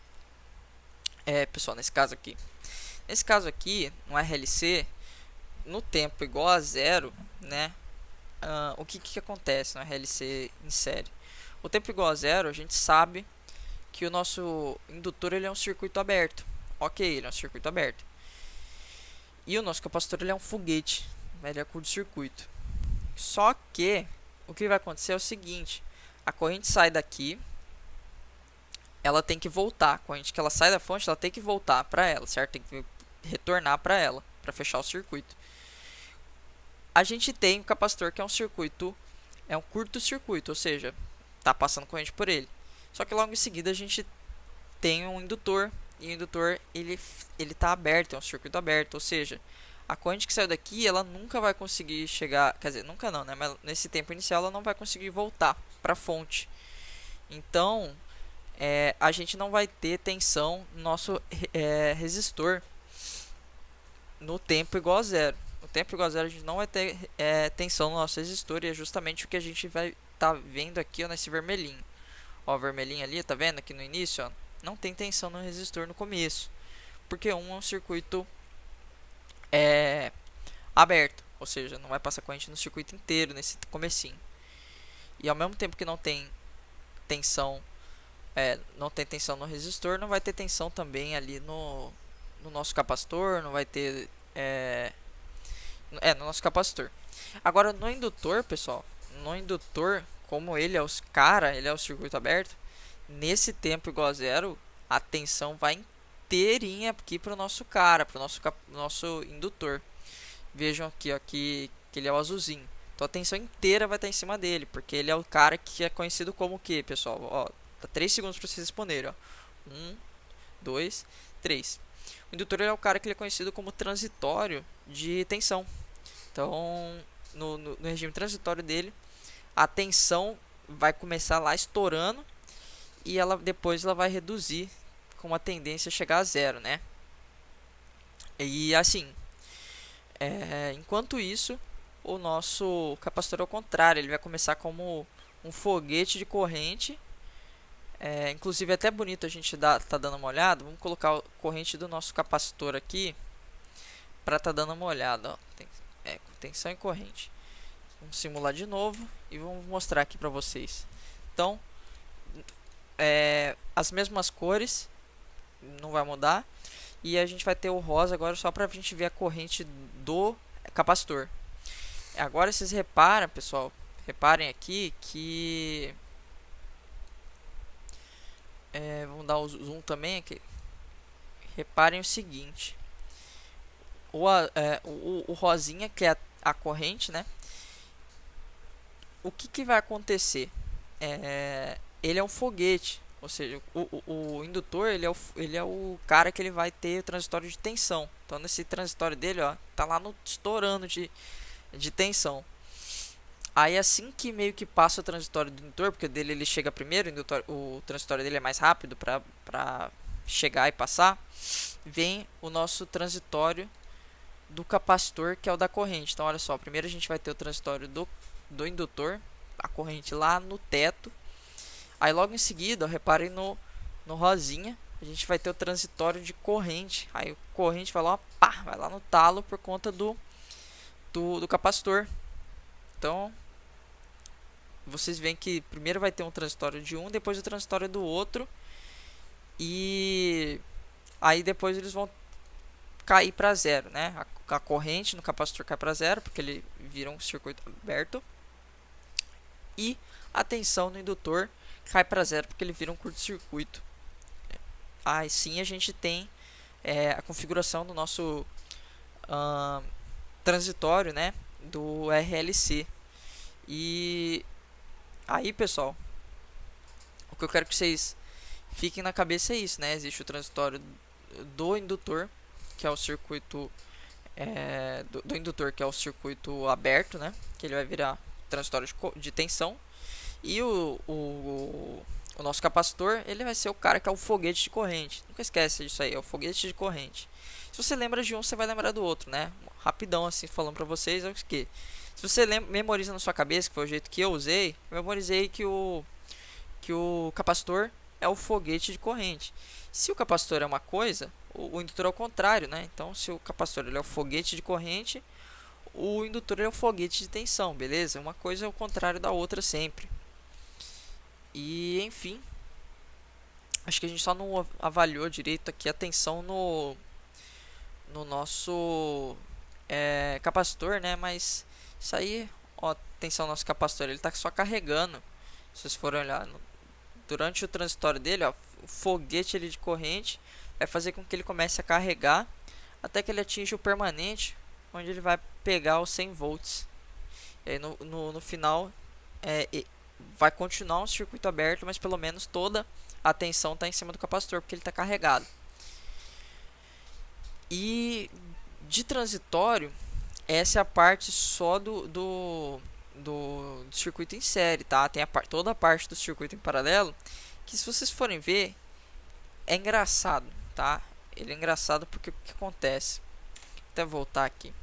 Pessoal, nesse caso aqui, no RLC, no tempo igual a zero, né? O que acontece no RLC em série? O tempo igual a zero, a gente sabe que o nosso indutor ele é um circuito aberto. Ok, ele é um circuito aberto. E o nosso capacitor ele é um foguete, ele é curto-circuito. Só que o que vai acontecer é o seguinte: a corrente sai daqui, ela tem que voltar. A corrente que ela sai da fonte, ela tem que voltar para ela, certo? Tem que retornar para ela, para fechar o circuito. A gente tem um capacitor que é um circuito, é um curto-circuito, ou seja, está passando corrente por ele. Só que logo em seguida a gente tem um indutor, e o indutor ele está aberto, é um circuito aberto, ou seja, a corrente que saiu daqui ela nunca vai conseguir chegar, quer dizer, nunca não, né? Mas nesse tempo inicial ela não vai conseguir voltar para a fonte. Então a gente não vai ter tensão no nosso resistor no tempo igual a zero. No tempo igual a zero a gente não vai ter tensão no nosso resistor, e é justamente o que a gente vai estar vendo aqui, ó, nesse vermelhinho. Ó, o vermelhinho ali, tá vendo aqui no início, ó, não tem tensão no resistor no começo, porque é um circuito aberto, ou seja, não vai passar corrente no circuito inteiro nesse comecinho. E ao mesmo tempo que não tem tensão, não tem tensão no resistor, não vai ter tensão também ali no nosso capacitor, não vai ter no nosso capacitor. Agora no indutor, pessoal, no indutor, como ele é ele é o circuito aberto, nesse tempo igual a zero, a tensão vai inteirinha aqui para o nosso para o nosso indutor. Vejam aqui, ó, que ele é o azulzinho. Então a tensão inteira vai estar em cima dele, porque ele é o cara que é conhecido como o que, pessoal? Ó, dá 3 segundos para vocês responderem, ó. 1, 2, 3. O indutor é o cara que ele é conhecido como transitório de tensão. Então, no regime transitório dele, a tensão vai começar lá estourando e depois ela vai reduzir com uma tendência a chegar a zero, né? E assim, enquanto isso, o nosso capacitor ao contrário, ele vai começar como um foguete de corrente. Inclusive é até bonito a gente tá dando uma olhada. Vamos colocar a corrente do nosso capacitor aqui para tá dando uma olhada, ó. Tensão e corrente. Vamos simular de novo e vamos mostrar aqui para vocês. Então, as mesmas cores, não vai mudar. E a gente vai ter o rosa agora só para a gente ver a corrente do capacitor. Agora vocês reparam, pessoal, reparem aqui que vamos dar o zoom também aqui. Reparem o seguinte: o rosinha, que é a corrente, né? O que vai acontecer? Ele é um foguete, ou seja, o indutor ele é o cara que ele vai ter o transitório de tensão. Então nesse transitório dele, ó, tá lá no estourando de tensão. Aí assim que meio que passa o transitório do indutor, porque dele ele chega primeiro, o transitório dele é mais rápido para chegar e passar, vem o nosso transitório do capacitor, que é o da corrente. Então olha só, primeiro a gente vai ter o transitório do indutor, a corrente lá no teto. Aí logo em seguida, ó, reparem no rosinha, a gente vai ter o transitório de corrente. Aí o corrente vai lá, pá, vai lá no talo por conta do capacitor. Então vocês veem que primeiro vai ter um transitório de um, depois o transitório do outro, e aí depois eles vão cair para zero, né? A corrente no capacitor cai para zero, porque ele vira um circuito aberto. E a tensão no indutor cai para zero, porque ele vira um curto-circuito. Aí sim a gente tem a configuração do nosso transitório, né? Do RLC. E aí, pessoal, o que eu quero que vocês fiquem na cabeça é isso, né? Existe o transitório do indutor, que é o circuito do indutor, que é o circuito aberto, né? Que ele vai virar transitório de tensão. E o nosso capacitor, ele vai ser o cara que é o foguete de corrente. Nunca esquece disso aí, é o foguete de corrente. Se você lembra de um, você vai lembrar do outro, né? Rapidão assim, falando pra vocês, é o que se você memoriza na sua cabeça, que foi o jeito que eu usei, eu memorizei que o capacitor é o foguete de corrente. Se o capacitor é uma coisa, o indutor é o contrário, né? Então, se o capacitor ele é o foguete de corrente, o indutor é o foguete de tensão, beleza? Uma coisa é o contrário da outra sempre. E, enfim, acho que a gente só não avaliou direito aqui a tensão no nosso capacitor, né? Mas isso aí, ó, tensão no nosso capacitor, ele está só carregando. Se vocês forem olhar durante o transitório dele, ó, o foguete ele de corrente vai fazer com que ele comece a carregar até que ele atinja o permanente, onde ele vai pegar os 100 volts. E aí no final vai continuar um circuito aberto, mas pelo menos toda a tensão está em cima do capacitor, porque ele está carregado. E de transitório, essa é a parte só do circuito em série, tá? Tem toda a parte do circuito em paralelo, que se vocês forem ver, é engraçado, tá? Ele é engraçado porque o que acontece? Vou até voltar aqui.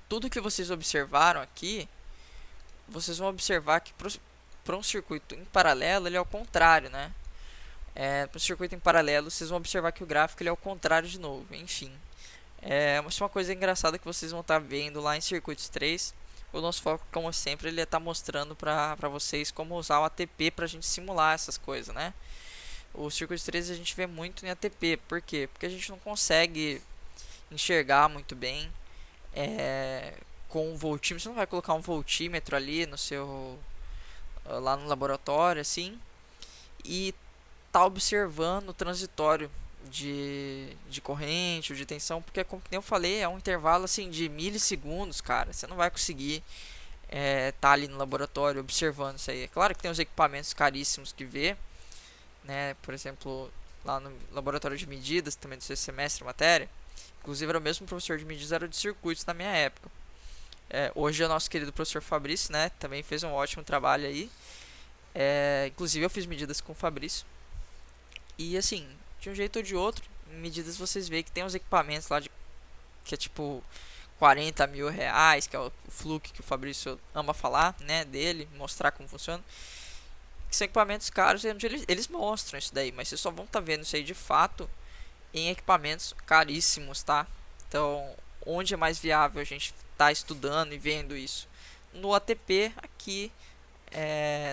Tudo que vocês observaram aqui, vocês vão observar que para um circuito em paralelo, ele é ao contrário, né? Para o circuito em paralelo, vocês vão observar que o gráfico ele é ao contrário de novo. Enfim, uma coisa engraçada que vocês vão estar vendo lá em Circuitos 3. O nosso foco, como sempre, ele está mostrando para vocês como usar o ATP para a gente simular essas coisas, né? O Circuitos 3 a gente vê muito em ATP. Por quê? Porque a gente não consegue enxergar muito bem com um voltímetro. Você não vai colocar um voltímetro ali no seu lá no laboratório assim e tá observando o transitório de corrente ou de tensão, porque como eu falei, é um intervalo assim de milissegundos, cara. Você não vai conseguir tá ali no laboratório observando isso aí. É claro que tem os equipamentos caríssimos que vê, né? Por exemplo, lá no laboratório de medidas, também do seu semestre matéria. Inclusive era o mesmo professor de medidas, era de circuitos na minha época. Hoje é o nosso querido professor Fabrício, né? Também fez um ótimo trabalho aí. Inclusive eu fiz medidas com o Fabrício. E assim, de um jeito ou de outro, em medidas vocês veem que tem uns equipamentos lá que é tipo 40 mil reais, que é o Fluke que o Fabrício ama falar, né? Dele, mostrar como funciona. Que são equipamentos caros, eles mostram isso daí, mas vocês só vão estar vendo isso aí de fato em equipamentos caríssimos, tá? Então, onde é mais viável a gente tá estudando e vendo isso? No ATP, aqui,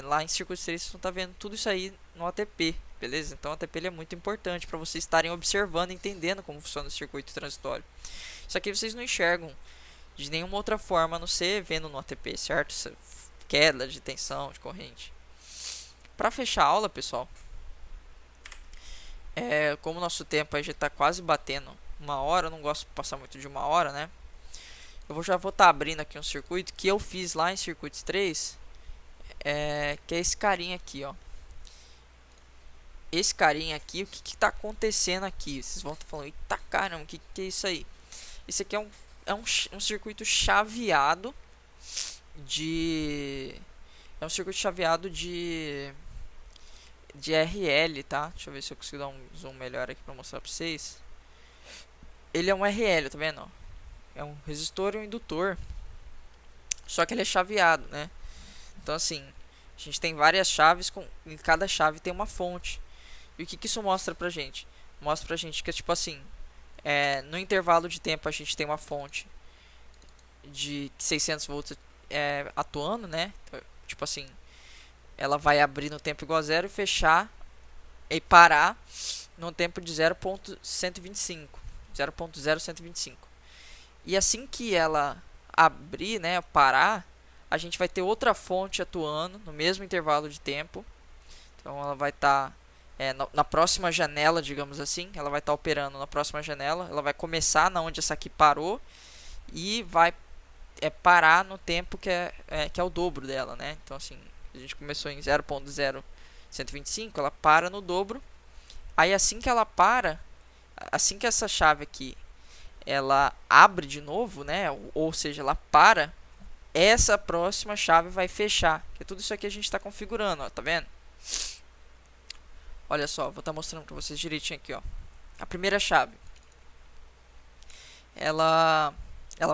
lá em Circuitos 3, vocês vão estar vendo tudo isso aí no ATP, beleza? Então, o ATP ele é muito importante para vocês estarem observando e entendendo como funciona o circuito transitório. Isso aqui vocês não enxergam de nenhuma outra forma, a não ser vendo no ATP, certo? Essa queda de tensão, de corrente. Para fechar a aula, pessoal, como o nosso tempo aí já está quase batendo uma hora, eu não gosto de passar muito de uma hora, né? Eu já vou estar abrindo aqui um circuito que eu fiz lá em Circuitos 3, que é esse carinha aqui, ó. Esse carinha aqui, o que está acontecendo aqui? Vocês vão estar falando, eita caramba, o que é isso aí? Esse aqui um circuito chaveado de... É um circuito chaveado de RL, tá? Deixa eu ver se eu consigo dar um zoom melhor aqui para mostrar para vocês. Ele é um RL, tá vendo? É um resistor e um indutor. Só que ele é chaveado, né? Então assim, a gente tem várias chaves, em cada chave tem uma fonte. E o que isso mostra pra gente? Mostra pra gente que tipo assim, no intervalo de tempo a gente tem uma fonte de 600 volts atuando, né? Tipo assim, ela vai abrir no tempo igual a zero e fechar e parar no tempo de 0.125. 0.0125. E assim que ela abrir, né, parar, a gente vai ter outra fonte atuando no mesmo intervalo de tempo. Então ela vai estar na próxima janela, digamos assim, ela vai estar operando na próxima janela. Ela vai começar na onde essa aqui parou e vai parar no tempo que é o dobro dela, né? Então assim, a gente começou em 0.0125, ela para no dobro. Aí assim que ela para, assim que essa chave aqui ela abre de novo, né? Ou seja, ela para, essa próxima chave vai fechar. Que tudo isso aqui a gente está configurando, ó, tá vendo? Olha só, vou estar mostrando para vocês direitinho aqui, ó. A primeira chave, ela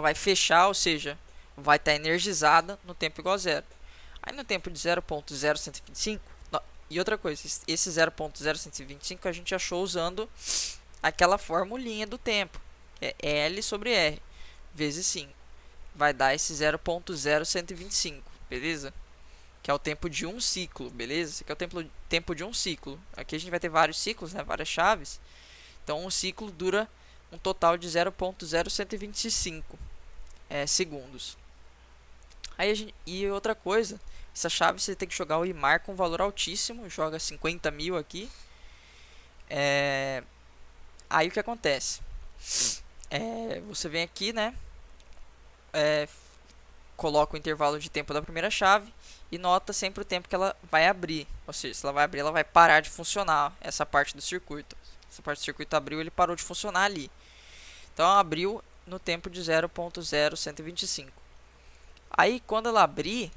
vai fechar, ou seja, vai estar energizada no tempo igual a zero. Aí no tempo de 0.0125, e outra coisa, esse 0.0125 a gente achou usando aquela formulinha do tempo, que é L sobre R vezes 5. Vai dar esse 0.0125, beleza? Que é o tempo de um ciclo, beleza? Esse aqui é o tempo de um ciclo. Aqui a gente vai ter vários ciclos, né? Várias chaves. Então um ciclo dura um total de 0.0125 segundos. Aí e outra coisa, essa chave você tem que jogar o IMAR com valor altíssimo, joga 50.000 aqui. Aí o que acontece? Você vem aqui, né? Coloca o intervalo de tempo da primeira chave e nota sempre o tempo que ela vai abrir. Ou seja, se ela vai abrir, ela vai parar de funcionar, essa parte do circuito. Essa parte do circuito abriu, ele parou de funcionar ali. Então abriu no tempo de 0.0125. Aí quando ela abrir,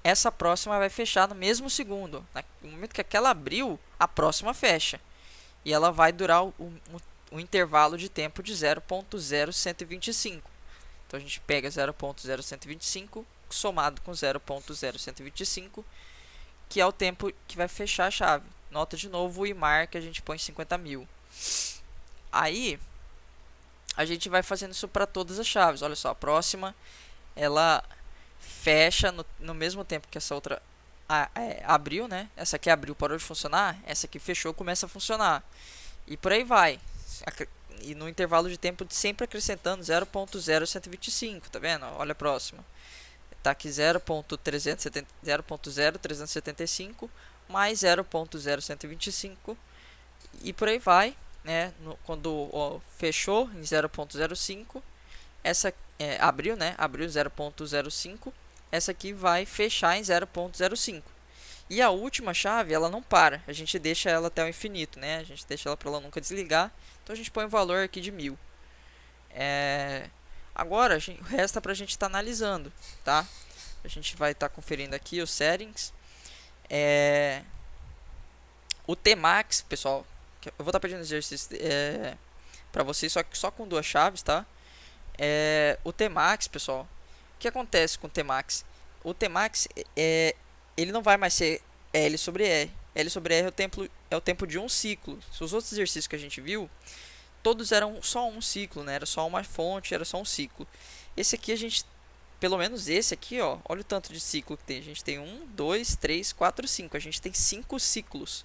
essa próxima vai fechar no mesmo segundo. No momento que aquela abriu, a próxima fecha. E ela vai durar um intervalo de tempo de 0.0125. Então a gente pega 0.0125 somado com 0.0125, que é o tempo que vai fechar a chave. Nota de novo o IMAR que a gente põe 50.000. Aí a gente vai fazendo isso para todas as chaves. Olha só, a próxima ela fecha no mesmo tempo que essa outra abriu, né? Essa aqui abriu, parou de funcionar. Essa aqui fechou, começa a funcionar. E por aí vai. E no intervalo de tempo sempre acrescentando 0.0125, tá vendo? Olha a próxima. Tá aqui 0.0375 mais 0.0125 e por aí vai, né? Quando fechou em 0.05, essa abriu, né? Abriu 0.05, essa aqui vai fechar em 0.05. E a última chave, ela não para, a gente deixa ela até o infinito, né? A gente deixa ela para ela nunca desligar. Então a gente põe o valor aqui de 1000. Agora resta para a gente estar analisando, tá? A gente vai estar conferindo aqui os settings. O Tmax, pessoal, eu vou estar pedindo exercício para vocês, só com duas chaves, tá? O Tmax, pessoal, o que acontece com o Tmax? O Tmax ele não vai mais ser L sobre R. L sobre R é o tempo de um ciclo. Os outros exercícios que a gente viu, todos eram só um ciclo, né? Era só uma fonte, era só um ciclo. Esse aqui pelo menos esse aqui, ó, olha o tanto de ciclo que tem. A gente tem 1, 2, 3, 4, 5. A gente tem 5 ciclos.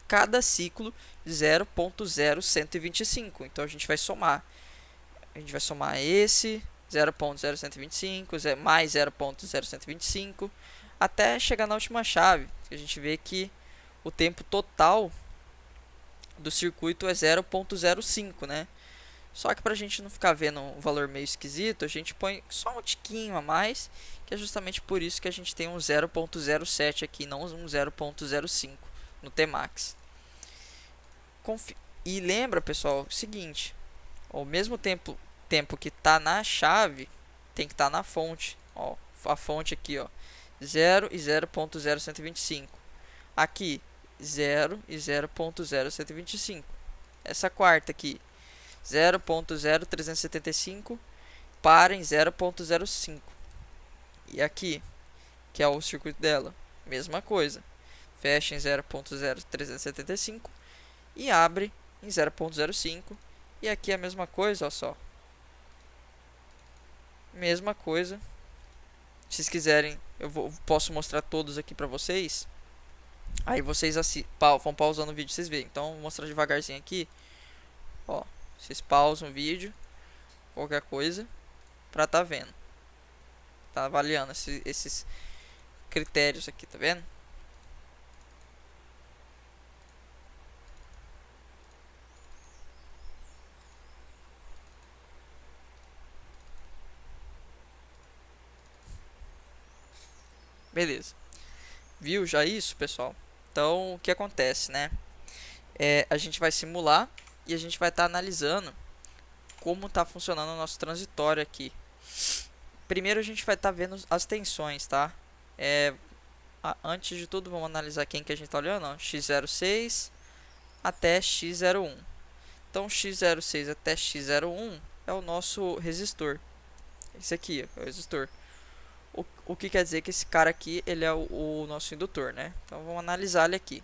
Cada ciclo 0.0125. Então a gente vai somar. A gente vai somar esse 0.0125 mais 0.0125 até chegar na última chave. A gente vê que o tempo total do circuito é 0.05, né? Só que para a gente não ficar vendo um valor meio esquisito, a gente põe só um tiquinho a mais, que é justamente por isso que a gente tem um 0.07 aqui, não um 0.05 no Tmax. E lembra, pessoal, o seguinte, ao mesmo tempo que está na chave, tem que estar na fonte. Ó, a fonte aqui, ó, 0 e 0.0125. Aqui, 0 e 0.0125. Essa quarta aqui, 0.0375 para em 0.05. E aqui, que é o circuito dela, mesma coisa. Fecha em 0.0375 e abre em 0.05. E aqui a mesma coisa, ó só. Mesma coisa. Se vocês quiserem, posso mostrar todos aqui para vocês. Aí vocês vão pausando o vídeo e vocês veem. Então, vou mostrar devagarzinho aqui. Ó, Vocês pausam o vídeo, qualquer coisa, pra tá vendo. Tá avaliando esses critérios aqui, tá vendo? Beleza. Viu já isso, pessoal? Então, o que acontece, né? A gente vai simular e a gente vai estar analisando como está funcionando o nosso transitório aqui. Primeiro a gente vai estar vendo as tensões, tá? Antes de tudo, vamos analisar quem que a gente está olhando, ó, x06 até x01. Então, x06 até x01 é o nosso resistor. Esse aqui é o resistor. O que quer dizer que esse cara aqui ele é o nosso indutor, né? Então, vamos analisar ele aqui.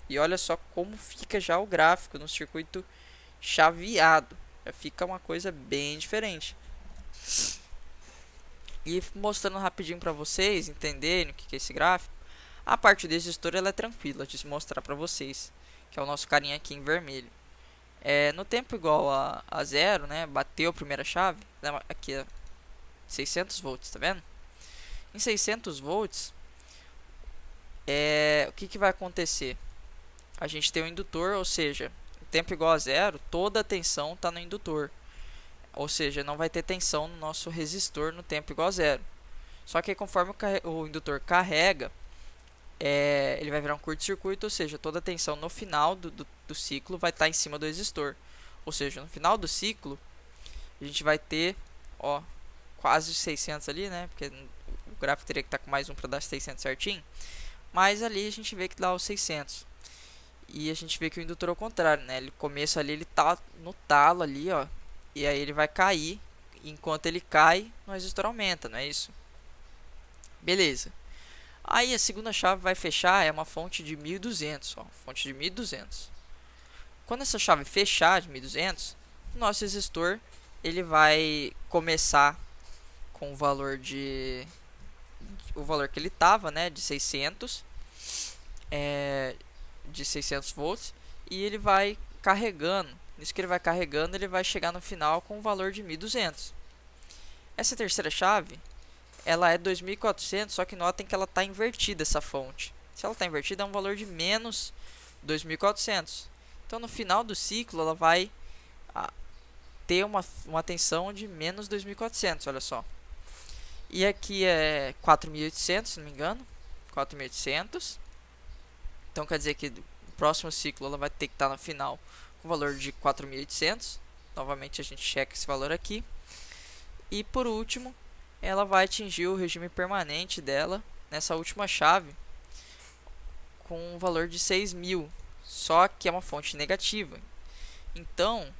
E olha só como fica já o gráfico no circuito chaveado. Já fica uma coisa bem diferente. E mostrando rapidinho para vocês entenderem o que é esse gráfico. A parte do resistor ela é tranquila de mostrar para vocês, que é o nosso carinha aqui em vermelho. No tempo igual a zero, né? Bateu a primeira chave, aqui é 600 volts, tá vendo? Em 600 volts, o que vai acontecer? A gente tem um indutor, ou seja, em tempo igual a zero, toda a tensão está no indutor. Ou seja, não vai ter tensão no nosso resistor no tempo igual a zero. Só que conforme o indutor carrega, ele vai virar um curto-circuito, ou seja, toda a tensão no final do ciclo vai estar em cima do resistor. Ou seja, no final do ciclo, a gente vai ter quase 600 ali, né? Porque o gráfico teria que estar com mais um para dar 600 certinho. Mas ali a gente vê que dá os 600. E a gente vê que o indutor é o contrário, né? Ele começa ali, ele tá no talo ali, ó. E aí ele vai cair. Enquanto ele cai, o resistor aumenta, não é isso? Beleza. Aí a segunda chave vai fechar, é uma fonte de 1200, ó. Fonte de 1200. Quando essa chave fechar de 1200, o nosso resistor ele vai começar com o valor que ele tava, né, de 600 volts, e ele vai carregando. Nisso que ele vai carregando, ele vai chegar no final com o valor de 1200. Essa terceira chave, ela é 2400, só que notem que ela está invertida essa fonte. Se ela está invertida, é um valor de menos 2400. Então, no final do ciclo, ela vai ter uma tensão de menos 2400, olha só. E aqui é 4800, se não me engano, 4800. Então, quer dizer que no próximo ciclo ela vai ter que estar no final com o valor de 4800. Novamente, a gente checa esse valor aqui. E, por último, ela vai atingir o regime permanente dela nessa última chave com um valor de 6000, só que é uma fonte negativa. Então,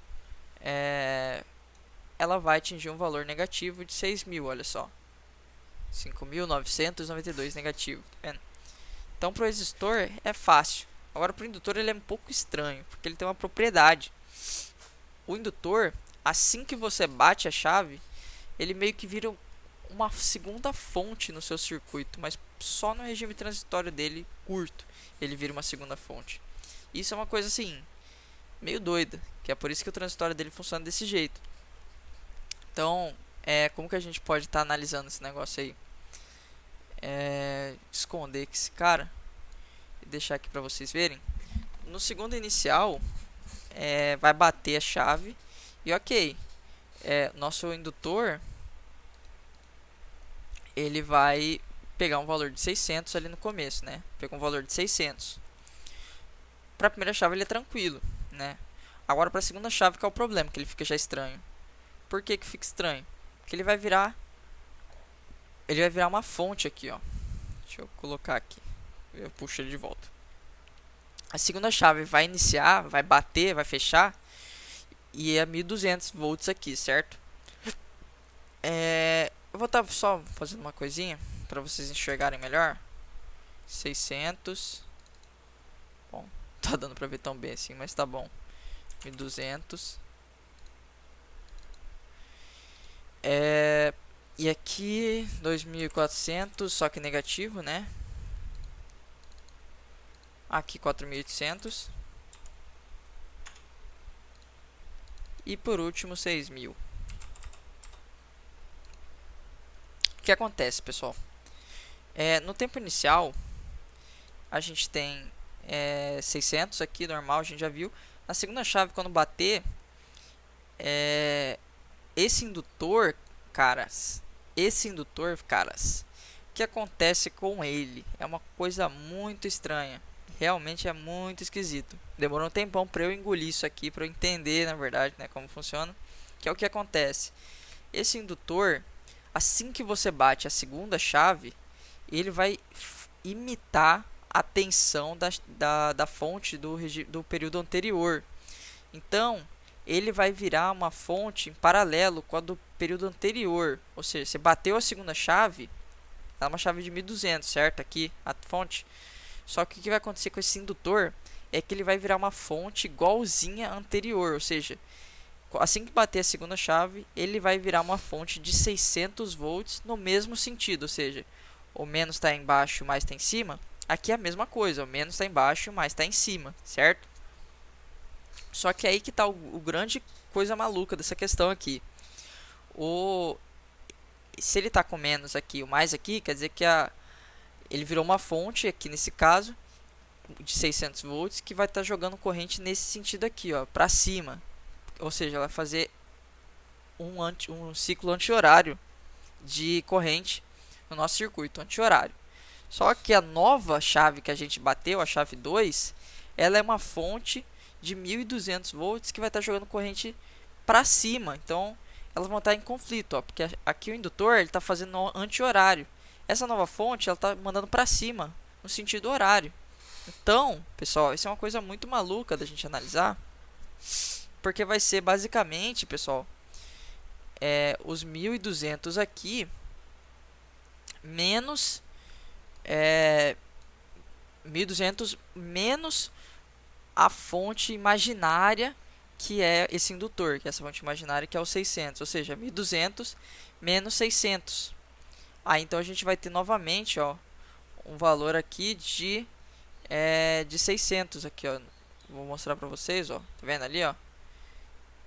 ela vai atingir um valor negativo de 6000, olha só. 5.992 negativo, tá vendo? Então, para o resistor é fácil. Agora, para o indutor ele é um pouco estranho, porque ele tem uma propriedade. O indutor, assim que você bate a chave, ele meio que vira uma segunda fonte no seu circuito, mas só no regime transitório dele curto ele vira uma segunda fonte. Isso é uma coisa assim meio doida, que é por isso que o transitório dele funciona desse jeito. Então, como que a gente pode estar analisando esse negócio aí? Esconder esse cara e deixar aqui para vocês verem. No segundo inicial, vai bater a chave e ok, nosso indutor ele vai pegar um valor de 600 ali no começo, né? Pegou um valor de 600. Para a primeira chave ele é tranquilo, né? Agora para a segunda chave que é o problema, que ele fica já estranho. Por que fica estranho? Porque ele vai virar uma fonte aqui, ó. Deixa eu colocar aqui. Eu puxo ele de volta. A segunda chave vai iniciar, vai bater, vai fechar e é 1200 volts aqui, certo? Eu vou estar só fazendo uma coisinha para vocês enxergarem melhor. 600. Bom, tá dando para ver tão bem assim, mas tá bom. 1200. E aqui 2400, só que negativo, né? Aqui 4800. e por último 6.000. O que acontece, pessoal? No tempo inicial, a gente tem 600 aqui, normal, a gente já viu. Na segunda chave, quando bater, esse indutor, caras, o que acontece com ele? É uma coisa muito estranha. Realmente é muito esquisito. Demorou um tempão para eu engolir isso aqui, para eu entender, na verdade, né, como funciona. Que é o que acontece. Esse indutor, assim que você bate a segunda chave, ele vai imitar a tensão da fonte do período anterior. Então, ele vai virar uma fonte em paralelo com a do período anterior. Ou seja, você bateu a segunda chave, ela é uma chave de 1200, certo? Aqui, a fonte. Só que o que vai acontecer com esse indutor é que ele vai virar uma fonte igualzinha à anterior. Ou seja, assim que bater a segunda chave, ele vai virar uma fonte de 600 volts no mesmo sentido. Ou seja, o menos está embaixo, o mais está em cima. Aqui é a mesma coisa, o menos está embaixo, o mais está em cima, certo? Só que aí que está o grande coisa maluca dessa questão aqui. Se ele está com menos aqui, o mais aqui, quer dizer que ele virou uma fonte aqui nesse caso de 600 volts que vai estar jogando corrente nesse sentido aqui, ó, para cima. Ou seja, ela vai fazer um ciclo anti-horário de corrente no nosso circuito anti-horário. Só que a nova chave que a gente bateu, a chave 2, ela é uma fonte de 1200 volts que vai estar jogando corrente para cima. Então, elas vão estar em conflito, ó, porque aqui o indutor está fazendo anti-horário. Essa nova fonte ela está mandando para cima, no sentido horário. Então, pessoal, isso é uma coisa muito maluca da gente analisar, porque vai ser basicamente, pessoal, os 1200 aqui menos 1200 menos a fonte imaginária que é esse indutor, que é essa fonte imaginária que é o 600, ou seja, 1200 menos 600. Aí então a gente vai ter novamente, ó, um valor aqui de 600 aqui, ó. Vou mostrar para vocês, ó. Tá vendo ali, ó?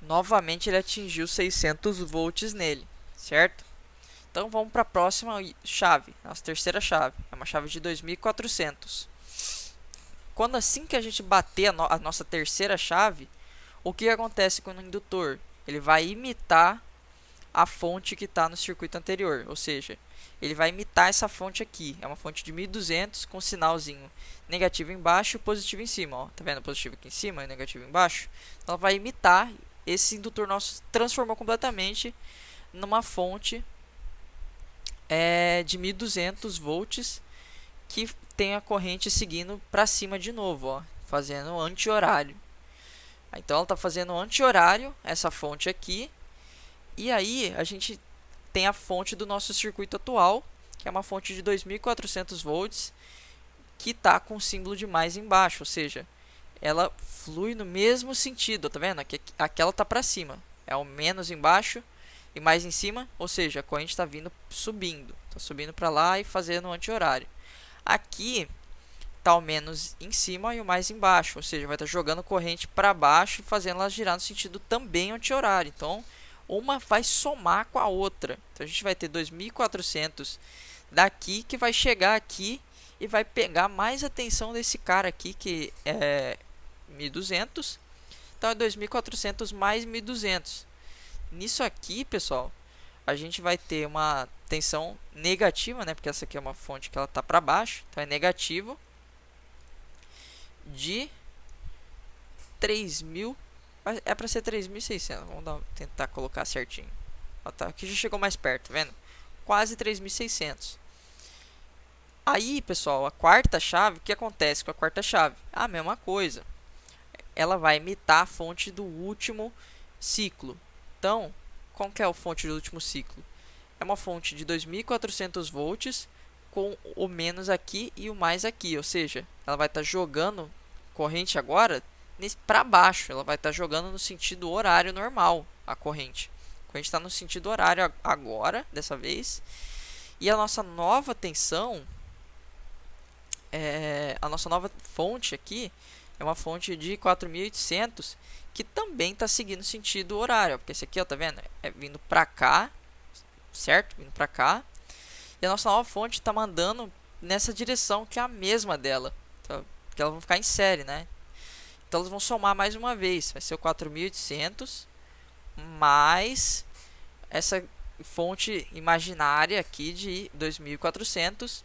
Novamente ele atingiu 600 volts nele, certo? Então vamos para a próxima chave, nossa terceira chave, é uma chave de 2400. Quando assim que a gente bater a nossa terceira chave, o que acontece com o indutor? Ele vai imitar a fonte que está no circuito anterior, ou seja, ele vai imitar essa fonte aqui, é uma fonte de 1200 com sinalzinho negativo embaixo e positivo em cima, ó. Tá vendo? Positivo aqui em cima e negativo embaixo. Então ela vai imitar, esse indutor nosso transformou completamente numa fonte de 1200 volts que tem a corrente seguindo para cima de novo, ó, fazendo anti-horário. Então ela está fazendo anti-horário, essa fonte aqui. E aí a gente tem a fonte do nosso circuito atual, que é uma fonte de 2400 volts, que está com o símbolo de mais embaixo, ou seja, ela flui no mesmo sentido, tá vendo? Aquela está para cima, é o menos embaixo e mais em cima, ou seja, a corrente está vindo subindo, está subindo para lá e fazendo anti-horário. Aqui está o menos em cima e o mais embaixo, ou seja, vai estar jogando corrente para baixo e fazendo ela girar no sentido também anti-horário. Então, uma vai somar com a outra. Então, a gente vai ter 2400 daqui que vai chegar aqui e vai pegar mais atenção desse cara aqui que é 1200. Então, é 2400 mais 1200. Nisso aqui, pessoal, a gente vai ter uma tensão negativa, né? Porque essa aqui é uma fonte que ela está para baixo, então é negativo de 3000, é para ser 3600. Vamos tentar colocar certinho. Ó, tá, aqui já chegou mais perto, tá vendo? Quase 3600. Aí, pessoal, a quarta chave, o que acontece com a quarta chave? A mesma coisa. Ela vai imitar a fonte do último ciclo. Então, qual que é a fonte do último ciclo? É uma fonte de 2400 volts com o menos aqui e o mais aqui, ou seja, ela vai estar jogando corrente agora para baixo, ela vai estar jogando no sentido horário normal, a corrente está no sentido horário agora, dessa vez, e a nossa nova tensão, a nossa nova fonte aqui, é uma fonte de 4800, que também está seguindo sentido horário, porque esse aqui, ó, tá vendo? É vindo para cá, certo? Vindo para cá. E a nossa nova fonte está mandando nessa direção que é a mesma dela, tá? Porque elas vão ficar em série, né? Então elas vão somar mais uma vez, vai ser o 4.800 mais essa fonte imaginária aqui de 2.400,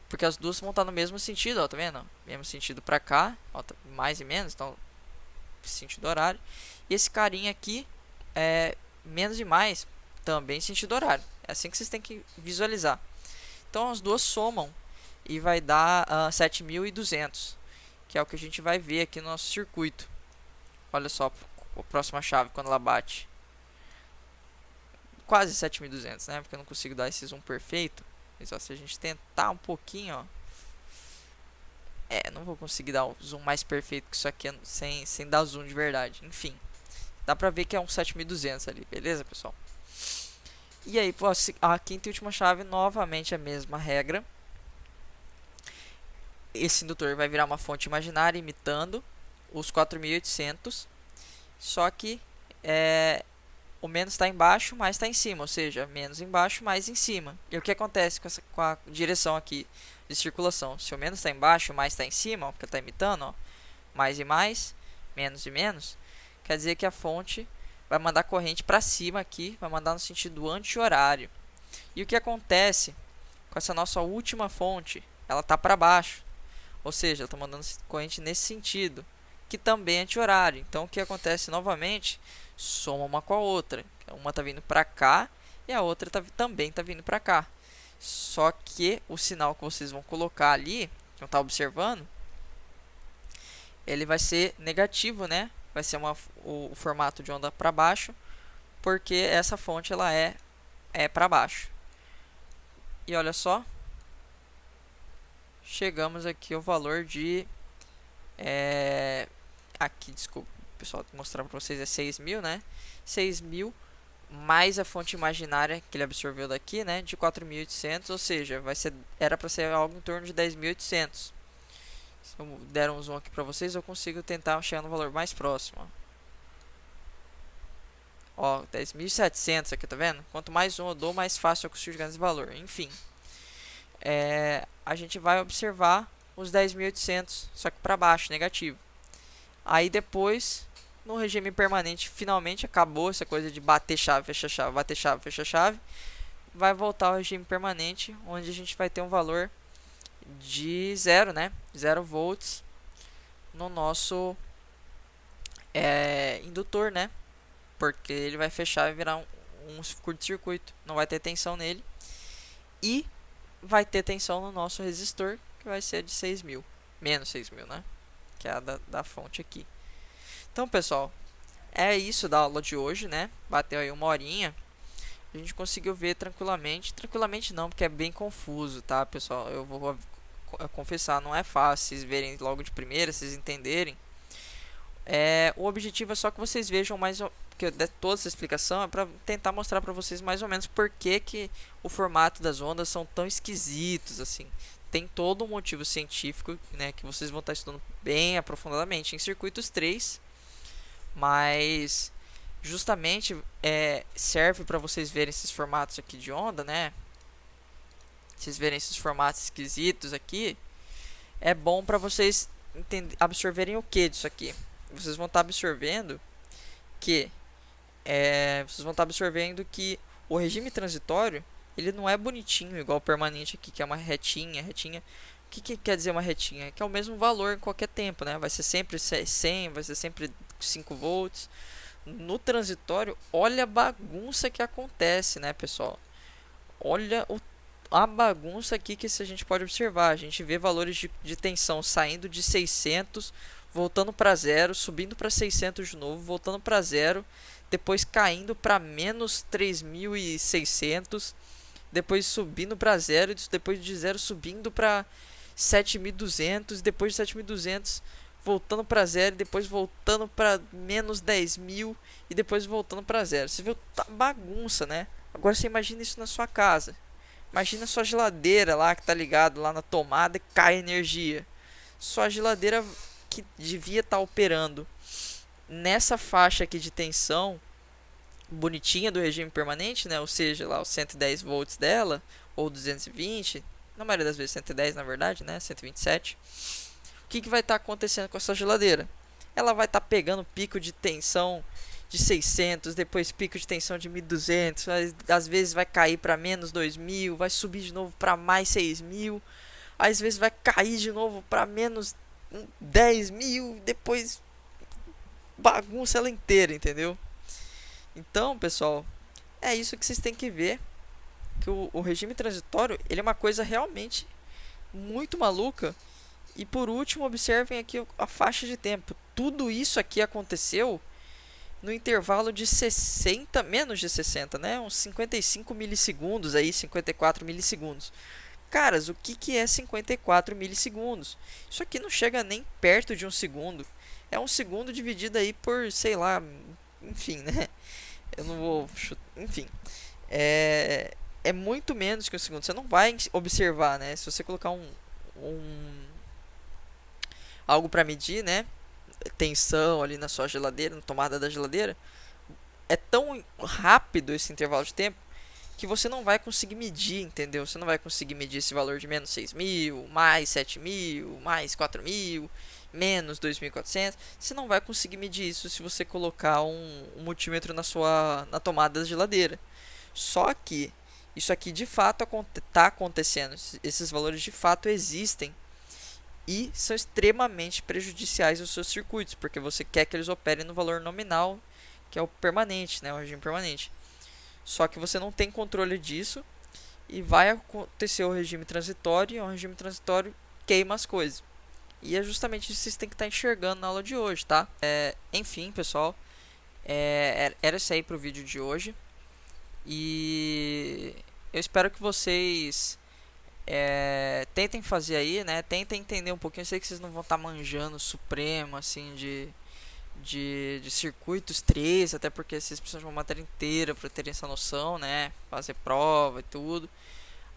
porque as duas vão estar no mesmo sentido, ó, tá vendo? Mesmo sentido para cá, ó, mais e menos, então sentido horário. E esse carinha aqui é menos e mais, também sentido horário. É assim que vocês têm que visualizar. Então as duas somam e vai dar 7.200, que é o que a gente vai ver aqui no nosso circuito. Olha só a próxima chave quando ela bate. Quase 7.200, né? Porque eu não consigo dar esse zoom perfeito. Mas ó, se a gente tentar um pouquinho, ó. Não vou conseguir dar o zoom mais perfeito que isso aqui sem dar zoom de verdade. Enfim, dá pra ver que é um 7.200 ali, beleza, pessoal? E aí, a quinta e última chave, novamente a mesma regra. Esse indutor vai virar uma fonte imaginária imitando os 4.800. Só que o menos está embaixo, mais está em cima. Ou seja, menos embaixo, mais em cima. E o que acontece com a direção aqui de circulação? Se o menos está embaixo, mais está em cima, ó, porque está imitando, ó, mais e mais, menos e menos, quer dizer que a fonte vai mandar corrente para cima aqui, vai mandar no sentido anti-horário. E o que acontece com essa nossa última fonte? Ela está para baixo, ou seja, ela está mandando corrente nesse sentido, que também é anti-horário. Então o que acontece novamente? Soma uma com a outra. Uma está vindo para cá e a outra também está vindo para cá. Só que o sinal que vocês vão colocar ali, que não está observando, ele vai ser negativo, né? Vai ser o formato de onda para baixo, porque essa fonte ela é para baixo. E olha só, chegamos aqui ao valor de aqui, desculpa, pessoal, vou mostrar para vocês, é 6.000, né? 6.000 mais a fonte imaginária que ele absorveu daqui, né, de 4.800, ou seja, era para ser algo em torno de 10.800. Se eu der um zoom aqui para vocês, eu consigo tentar chegar no valor mais próximo. Ó, 10.700 aqui, tá vendo? Quanto mais zoom eu dou, mais fácil eu consigo chegar nesse valor. Enfim, a gente vai observar os 10.800, só que para baixo, negativo. Aí depois, no regime permanente, finalmente acabou essa coisa de bater chave, fechar chave, bater chave, fechar chave. Vai voltar ao regime permanente, onde a gente vai ter um valor de 0, né? 0 volts no nosso indutor, né? Porque ele vai fechar e virar um curto-circuito. Não vai ter tensão nele. E vai ter tensão no nosso resistor, que vai ser de 6.000. Menos 6.000, né? Que é a da fonte aqui. Então, pessoal, é isso da aula de hoje, né? Bateu aí uma horinha. A gente conseguiu ver tranquilamente. Tranquilamente não, porque é bem confuso, tá, pessoal? Eu vou confessar, não é fácil vocês verem logo de primeira, vocês entenderem. O objetivo é só que vocês vejam mais, porque toda essa explicação é para tentar mostrar para vocês mais ou menos por que o formato das ondas são tão esquisitos assim. Tem todo um motivo científico, né, que vocês vão estar estudando bem aprofundadamente em circuitos 3, mas justamente serve para vocês verem esses formatos aqui de onda, né? Vocês verem esses formatos esquisitos aqui, é bom para vocês absorverem o que disso aqui. Vocês vão estar absorvendo que o regime transitório ele não é bonitinho igual o permanente aqui, que é uma retinha. O que quer dizer uma retinha? Que é o mesmo valor em qualquer tempo, né? Vai ser sempre 100, vai ser sempre 5 volts. No transitório, olha a bagunça que acontece, né, pessoal? Olha a bagunça aqui que a gente pode observar. A gente vê valores de tensão saindo de 600, voltando para zero, subindo para 600 de novo, voltando para zero, depois caindo para menos 3.600, depois subindo para zero, depois de zero subindo para 7.200, depois de 7.200 voltando para zero, depois voltando para menos 10.000 e depois voltando para zero. Você viu? Tá bagunça, né? Agora você imagina isso na sua casa. Imagina sua geladeira lá que tá ligado lá na tomada e cai energia. Sua geladeira que devia estar operando nessa faixa aqui de tensão bonitinha do regime permanente, né? Ou seja, lá os 110 volts dela, ou 220, na maioria das vezes 110 na verdade, né? 127. O que vai estar acontecendo com essa geladeira? Ela vai estar pegando pico de tensão de 600, depois pico de tensão de 1200, às vezes vai cair para menos 2000, vai subir de novo para mais 6000, às vezes vai cair de novo para menos 10.000, depois bagunça ela inteira, entendeu? Então, pessoal, é isso que vocês têm que ver, que o regime transitório, ele é uma coisa realmente muito maluca. E por último, observem aqui a faixa de tempo. Tudo isso aqui aconteceu no intervalo de 60, menos de 60, né? Uns 55 milissegundos aí, 54 milissegundos. Caras, o que é 54 milissegundos? Isso aqui não chega nem perto de um segundo. É um segundo dividido aí por, sei lá, enfim, né? Eu não vou chutar, enfim. É muito menos que um segundo. Você não vai observar, né? Se você colocar um algo para medir, né? Tensão ali na sua geladeira, na tomada da geladeira, é tão rápido esse intervalo de tempo que você não vai conseguir medir, entendeu? Você não vai conseguir medir esse valor de menos 6.000, mais 7.000, mais 4.000, menos 2.400. Você não vai conseguir medir isso se você colocar um multímetro na tomada da geladeira. Só que isso aqui de fato está acontecendo. Esses valores de fato existem e são extremamente prejudiciais aos seus circuitos, porque você quer que eles operem no valor nominal, que é o permanente, né, o regime permanente. Só que você não tem controle disso e vai acontecer o regime transitório, e o regime transitório queima as coisas. E é justamente isso que vocês têm que estar enxergando na aula de hoje, tá? Enfim, pessoal, era isso aí pro vídeo de hoje. E eu espero que vocês tentem fazer aí, né? Tentem entender um pouquinho. Eu sei que vocês não vão estar manjando supremo, assim, de circuitos 3, até porque vocês precisam de uma matéria inteira para terem essa noção, né? Fazer prova e tudo.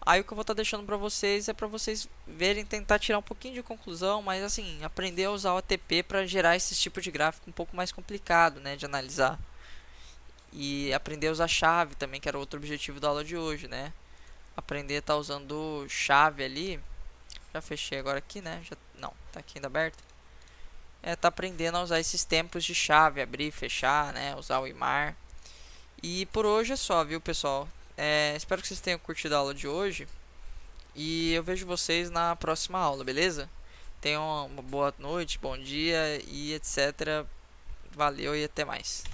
Aí o que eu vou estar deixando para vocês é para vocês verem, tentar tirar um pouquinho de conclusão, mas assim, aprender a usar o ATP para gerar esse tipo de gráfico um pouco mais complicado, né, de analisar. E aprender a usar chave também, que era outro objetivo da aula de hoje, né? Aprender a estar usando chave ali. Já fechei agora aqui, né? Não, tá aqui ainda aberto. Tá aprendendo a usar esses tempos de chave, abrir, fechar, né? Usar o IMAR. E por hoje é só, viu, pessoal? Espero que vocês tenham curtido a aula de hoje. E eu vejo vocês na próxima aula, beleza? Tenham uma boa noite, bom dia e etc. Valeu e até mais.